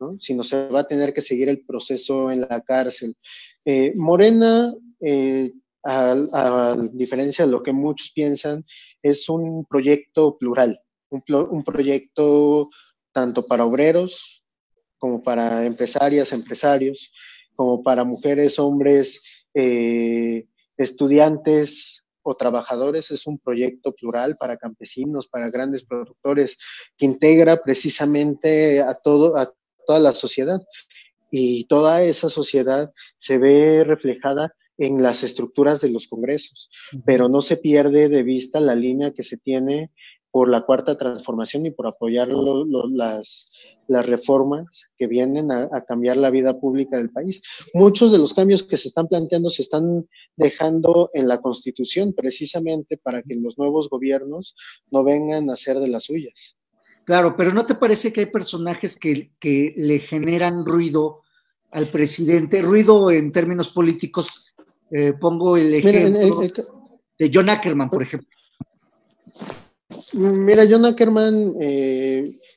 ¿no? Sino se va a tener que seguir el proceso en la cárcel. Morena, a diferencia de lo que muchos piensan, es un proyecto plural, un proyecto tanto para obreros como para empresarias, empresarios, como para mujeres, hombres, estudiantes o trabajadores. Es un proyecto plural para campesinos, para grandes productores, que integra precisamente a toda la sociedad. Y toda esa sociedad se ve reflejada en las estructuras de los congresos, pero no se pierde de vista la línea que se tiene por la Cuarta Transformación y por apoyar las reformas que vienen a cambiar la vida pública del país. Muchos de los cambios que se están planteando se están dejando en la Constitución, precisamente para que los nuevos gobiernos no vengan a hacer de las suyas. Claro, pero ¿no te parece que hay personajes que le generan ruido al presidente? Ruido en términos políticos. Pongo el ejemplo de John Ackerman, por ejemplo. Mira, John Ackerman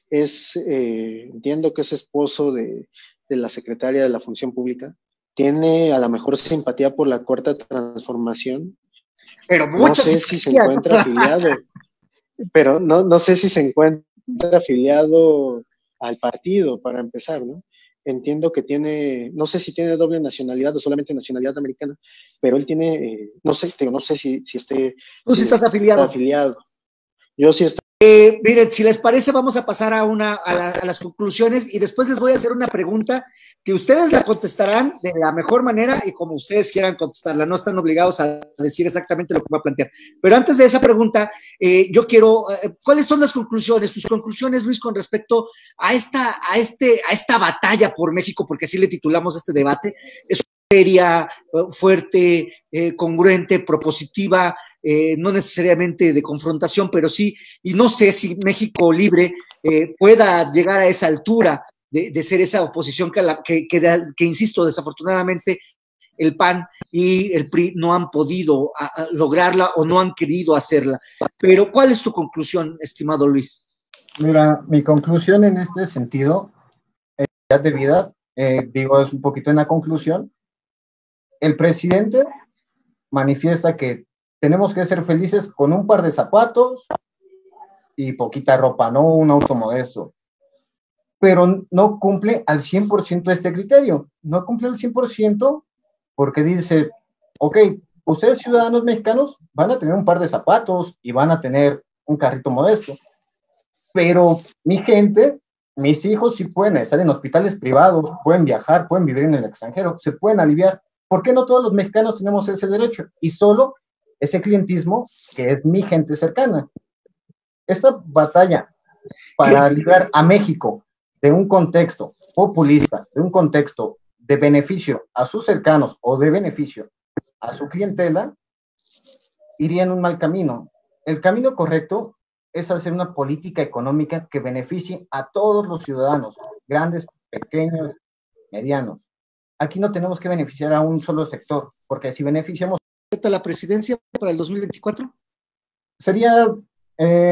entiendo que es esposo de la secretaria de la Función Pública. Tiene a la mejor simpatía por la Cuarta Transformación. Pero no sé si se encuentra afiliado, pero no sé si se encuentra afiliado al partido, para empezar, ¿no? Entiendo que no sé si tiene doble nacionalidad o solamente nacionalidad americana, pero él tiene, no sé si esté... ¿Tú sí estás afiliado? Yo sí estoy. Miren, si les parece, vamos a pasar a las conclusiones y después les voy a hacer una pregunta que ustedes la contestarán de la mejor manera y como ustedes quieran contestarla. No están obligados a decir exactamente lo que voy a plantear. Pero antes de esa pregunta, yo quiero, ¿cuáles son las conclusiones? Tus conclusiones, Luis, con respecto a esta batalla por México, porque así le titulamos este debate. Es seria, fuerte, congruente, propositiva, no necesariamente de confrontación, pero sí, y no sé si México Libre pueda llegar a esa altura de ser esa oposición que insisto, desafortunadamente el PAN y el PRI no han podido lograrla o no han querido hacerla. Pero, ¿cuál es tu conclusión, estimado Luis? Mira, mi conclusión en este sentido, de vida, es un poquito en la conclusión. El presidente manifiesta que tenemos que ser felices con un par de zapatos y poquita ropa, no un auto modesto. Pero no cumple al 100% este criterio. No cumple al 100% porque dice, ok, ustedes ciudadanos mexicanos van a tener un par de zapatos y van a tener un carrito modesto. Pero mi gente, mis hijos sí pueden estar en hospitales privados, pueden viajar, pueden vivir en el extranjero, se pueden aliviar. ¿Por qué no todos los mexicanos tenemos ese derecho? Y solo ese clientismo que es mi gente cercana. Esta batalla para librar a México de un contexto populista, de un contexto de beneficio a sus cercanos o de beneficio a su clientela, iría en un mal camino. El camino correcto es hacer una política económica que beneficie a todos los ciudadanos, grandes, pequeños, medianos. Aquí no tenemos que beneficiar a un solo sector, porque si beneficiamos la presidencia para el 2024? Sería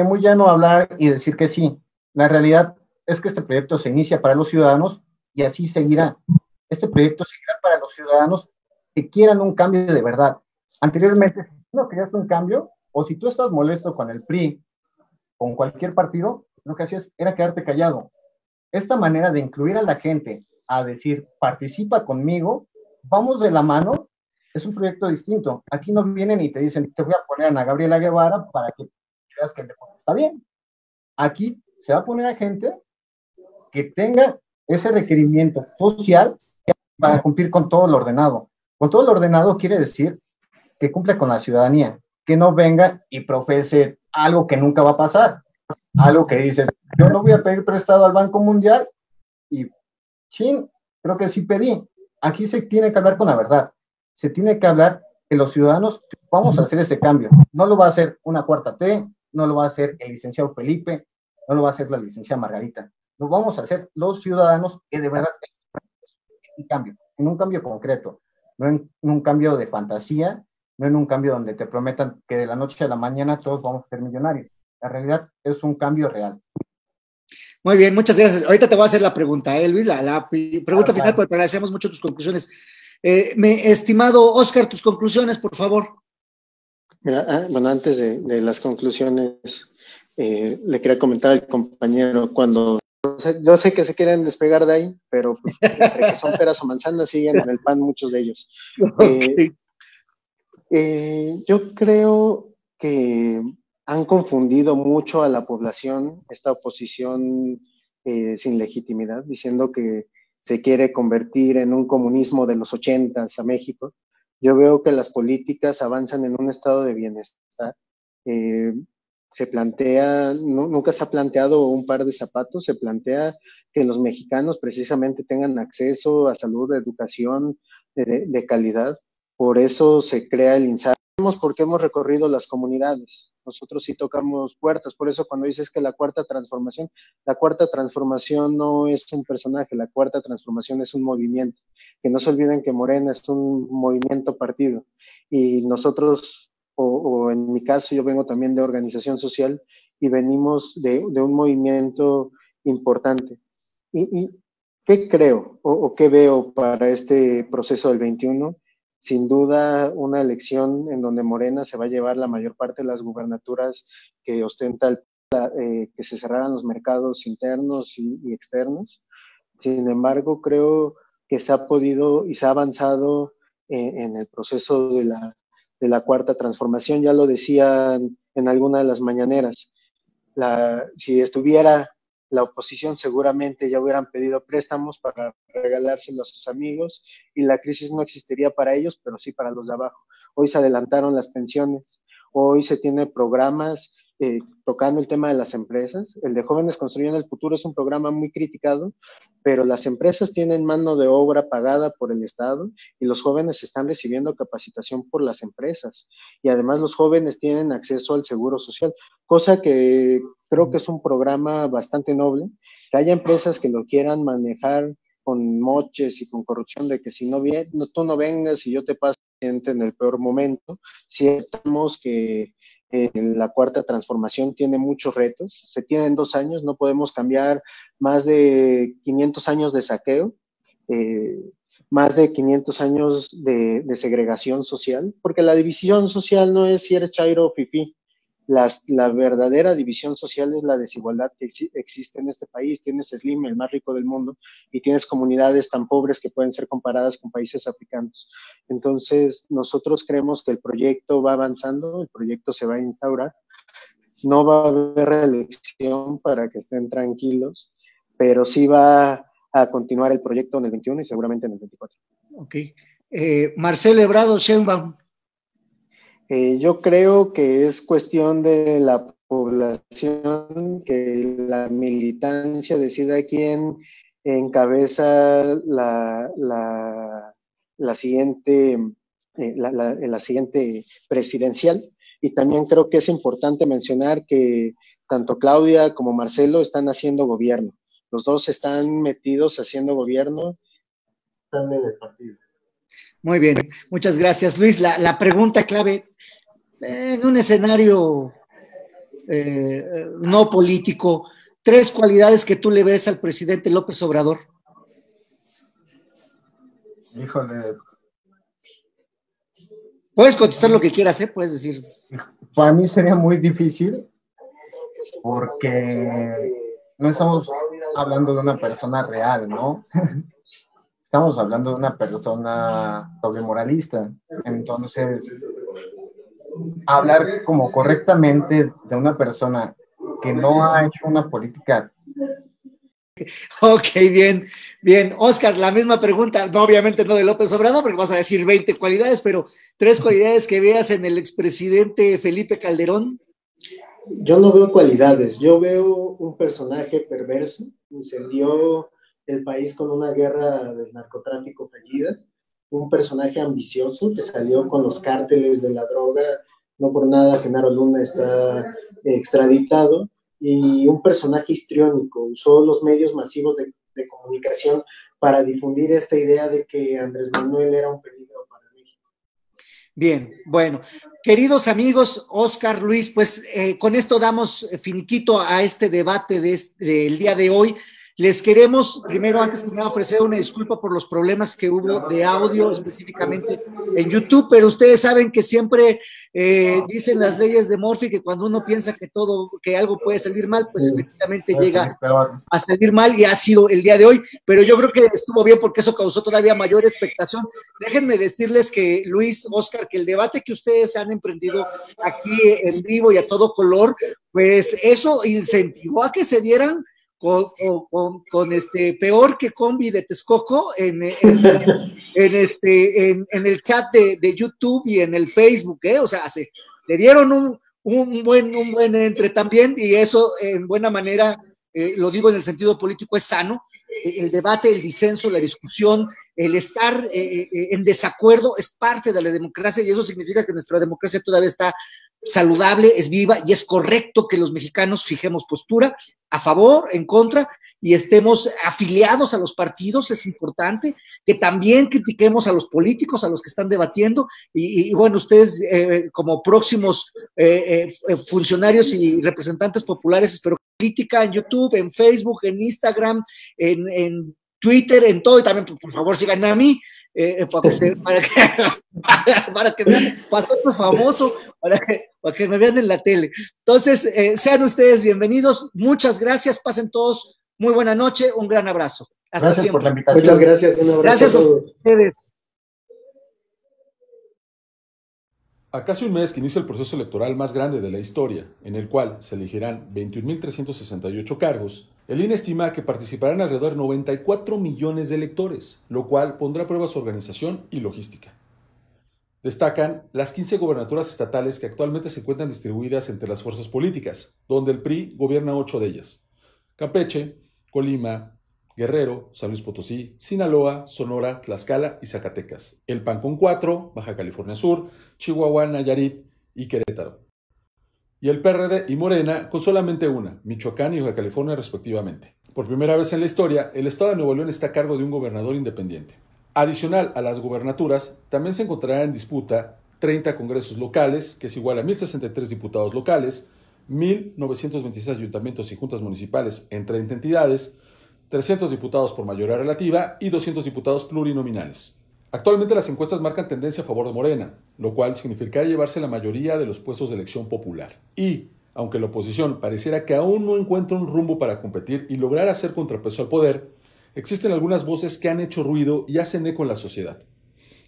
muy llano hablar y decir que sí. La realidad es que este proyecto se inicia para los ciudadanos y así seguirá. Este proyecto seguirá para los ciudadanos que quieran un cambio de verdad. Anteriormente, si no querías un cambio, o si tú estás molesto con el PRI, con cualquier partido, lo que hacías era quedarte callado. Esta manera de incluir a la gente, a decir, participa conmigo, vamos de la mano, es un proyecto distinto. Aquí no vienen y te dicen, te voy a poner a Ana Gabriela Guevara para que creas que el deporte está bien. Aquí se va a poner a gente que tenga ese requerimiento social para cumplir con todo lo ordenado. Con todo lo ordenado quiere decir que cumpla con la ciudadanía, que no venga y profese algo que nunca va a pasar. Algo que dices, yo no voy a pedir prestado al Banco Mundial y, creo que sí pedí. Aquí se tiene que hablar con la verdad. Se tiene que hablar que los ciudadanos vamos a hacer ese cambio. No lo va a hacer una cuarta T, no lo va a hacer el licenciado Felipe, no lo va a hacer la licenciada Margarita. Lo vamos a hacer los ciudadanos que de verdad es un cambio, en un cambio concreto, no en un cambio de fantasía, no en un cambio donde te prometan que de la noche a la mañana todos vamos a ser millonarios. La realidad es un cambio real. Muy bien, muchas gracias. Ahorita te voy a hacer la pregunta, Luis, la pregunta final, porque te agradecemos mucho tus conclusiones. Estimado Oscar, tus conclusiones, por favor. Mira, bueno, antes de las conclusiones, le quería comentar al compañero cuando yo sé que se quieren despegar de ahí, pero pues, entre que son peras o manzanas siguen en el pan muchos de ellos. Okay. Yo creo que han confundido mucho a la población esta oposición sin legitimidad, diciendo que se quiere convertir en un comunismo de los 80s a México. Yo veo que las políticas avanzan en un estado de bienestar. Se plantea, nunca se ha planteado un par de zapatos, se plantea que los mexicanos precisamente tengan acceso a salud, a educación de calidad. Por eso se crea el INSABI, porque hemos recorrido las comunidades. Nosotros sí tocamos puertas, por eso cuando dices que la cuarta transformación no es un personaje, la cuarta transformación es un movimiento. Que no se olviden que Morena es un movimiento partido y nosotros, o en mi caso, yo vengo también de organización social y venimos de un movimiento importante. ¿Y qué creo o qué veo para este proceso del 21? Sin duda, una elección en donde Morena se va a llevar la mayor parte de las gubernaturas que ostenta que se cerraran los mercados internos y externos. Sin embargo, creo que se ha podido y se ha avanzado en el proceso de la cuarta transformación. Ya lo decían en alguna de las mañaneras. Si estuviera la oposición, seguramente ya hubieran pedido préstamos para regalárselos a sus amigos y la crisis no existiría para ellos, pero sí para los de abajo. Hoy se adelantaron las pensiones, hoy se tiene programas tocando el tema de las empresas. El de Jóvenes Construyendo el Futuro es un programa muy criticado, pero las empresas tienen mano de obra pagada por el Estado y los jóvenes están recibiendo capacitación por las empresas. Y además los jóvenes tienen acceso al seguro social, cosa que creo que es un programa bastante noble. Que haya empresas que lo quieran manejar con moches y con corrupción, de que si tú no vengas y yo te paso en el peor momento. Si estamos que la cuarta transformación tiene muchos retos, se tienen 2 años, no podemos cambiar más de 500 años de saqueo, más de 500 años de segregación social, porque la división social no es si eres chairo o fifí. La verdadera división social es la desigualdad que existe en este país. Tienes Slim, el más rico del mundo, y tienes comunidades tan pobres que pueden ser comparadas con países africanos. Entonces, nosotros creemos que el proyecto va avanzando, el proyecto se va a instaurar. No va a haber reelección para que estén tranquilos, pero sí va a continuar el proyecto en el 21 y seguramente en el 24. Ok. Marcelo Ebrard Sheinbaum. Yo creo que es cuestión de la población, que la militancia decida quién encabeza la siguiente presidencial. Y también creo que es importante mencionar que tanto Claudia como Marcelo están haciendo gobierno. Los dos están metidos haciendo gobierno. Están en el partido. Muy bien, muchas gracias, Luis. La pregunta clave, en un escenario no político, 3 cualidades que tú le ves al presidente López Obrador. Híjole. Puedes contestar lo que quieras, puedes decir. Para mí sería muy difícil porque no estamos hablando de una persona real, ¿no? Estamos hablando de una persona doble moralista. Entonces, hablar como correctamente de una persona que no ha hecho una política. Ok, bien, bien. Oscar, la misma pregunta, no, obviamente no de López Obrador, porque vas a decir 20 cualidades, pero 3 cualidades que veas en el expresidente Felipe Calderón. Yo no veo cualidades, yo veo un personaje perverso, incendió el país con una guerra del narcotráfico fallida, un personaje ambicioso que salió con los cárteles de la droga, no por nada Genaro Luna está extraditado, y un personaje histriónico, usó los medios masivos de comunicación para difundir esta idea de que Andrés Manuel era un peligro para México. Bien, bueno, queridos amigos, Oscar, Luis, pues con esto damos finiquito a este debate del día de hoy. Les queremos, primero, antes que nada, ofrecer una disculpa por los problemas que hubo de audio, específicamente en YouTube, pero ustedes saben que siempre dicen las leyes de Murphy que cuando uno piensa que algo puede salir mal, pues efectivamente llega a salir mal, y ha sido el día de hoy, pero yo creo que estuvo bien porque eso causó todavía mayor expectación. Déjenme decirles que, Luis, Oscar, que el debate que ustedes han emprendido aquí en vivo y a todo color, pues eso incentivó a que se dieran con peor que Combi de Texcoco en el chat de YouTube y en el Facebook, o sea, le dieron un buen entre también, y eso en buena manera, lo digo en el sentido político, es sano. El debate, el disenso, la discusión, el estar en desacuerdo es parte de la democracia, y eso significa que nuestra democracia todavía está saludable, es viva, y es correcto que los mexicanos fijemos postura a favor, en contra, y estemos afiliados a los partidos. Es importante que también critiquemos a los políticos, a los que están debatiendo, y bueno, ustedes como próximos funcionarios y representantes populares, espero crítica en YouTube, en Facebook, en Instagram, en Twitter, en todo, y también por favor sigan a mí, para que vean, pasó por famoso, para que me vean en la tele. Entonces, sean ustedes bienvenidos, muchas gracias, pasen todos muy buena noche, un gran abrazo. Hasta gracias siempre. Por la invitación. Muchas gracias, un abrazo. Gracias a ustedes. A casi un mes que inicia el proceso electoral más grande de la historia, en el cual se elegirán 21.368 cargos, el INE estima que participarán alrededor de 94 millones de electores, lo cual pondrá a prueba su organización y logística. Destacan las 15 gobernaturas estatales que actualmente se encuentran distribuidas entre las fuerzas políticas, donde el PRI gobierna 8 de ellas: Campeche, Colima, Guerrero, San Luis Potosí, Sinaloa, Sonora, Tlaxcala y Zacatecas. El PAN con 4, Baja California Sur, Chihuahua, Nayarit y Querétaro. Y el PRD y Morena con solamente una, Michoacán y Baja California respectivamente. Por primera vez en la historia, el estado de Nuevo León está a cargo de un gobernador independiente. Adicional a las gobernaturas, también se encontrarán en disputa 30 congresos locales, que es igual a 1.063 diputados locales, 1.926 ayuntamientos y juntas municipales en 30 entidades, 300 diputados por mayoría relativa y 200 diputados plurinominales. Actualmente las encuestas marcan tendencia a favor de Morena, lo cual significará llevarse la mayoría de los puestos de elección popular. Y, aunque la oposición pareciera que aún no encuentra un rumbo para competir y lograr hacer contrapeso al poder, existen algunas voces que han hecho ruido y hacen eco en la sociedad.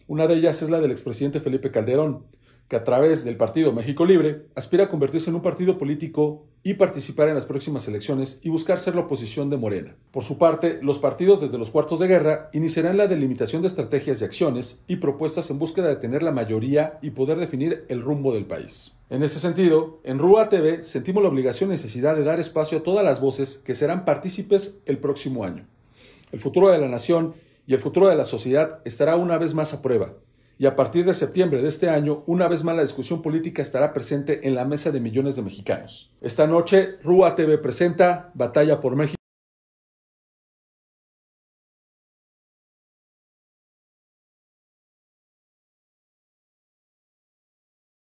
Una de ellas es la del expresidente Felipe Calderón, que a través del partido México Libre aspira a convertirse en un partido político y participar en las próximas elecciones y buscar ser la oposición de Morena. Por su parte, los partidos desde los cuartos de guerra iniciarán la delimitación de estrategias y acciones y propuestas en búsqueda de tener la mayoría y poder definir el rumbo del país. En ese sentido, en RUA TV sentimos la obligación y necesidad de dar espacio a todas las voces que serán partícipes el próximo año. El futuro de la nación y el futuro de la sociedad estará una vez más a prueba. Y a partir de septiembre de este año, una vez más la discusión política estará presente en la mesa de millones de mexicanos. Esta noche, RUA TV presenta Batalla por México.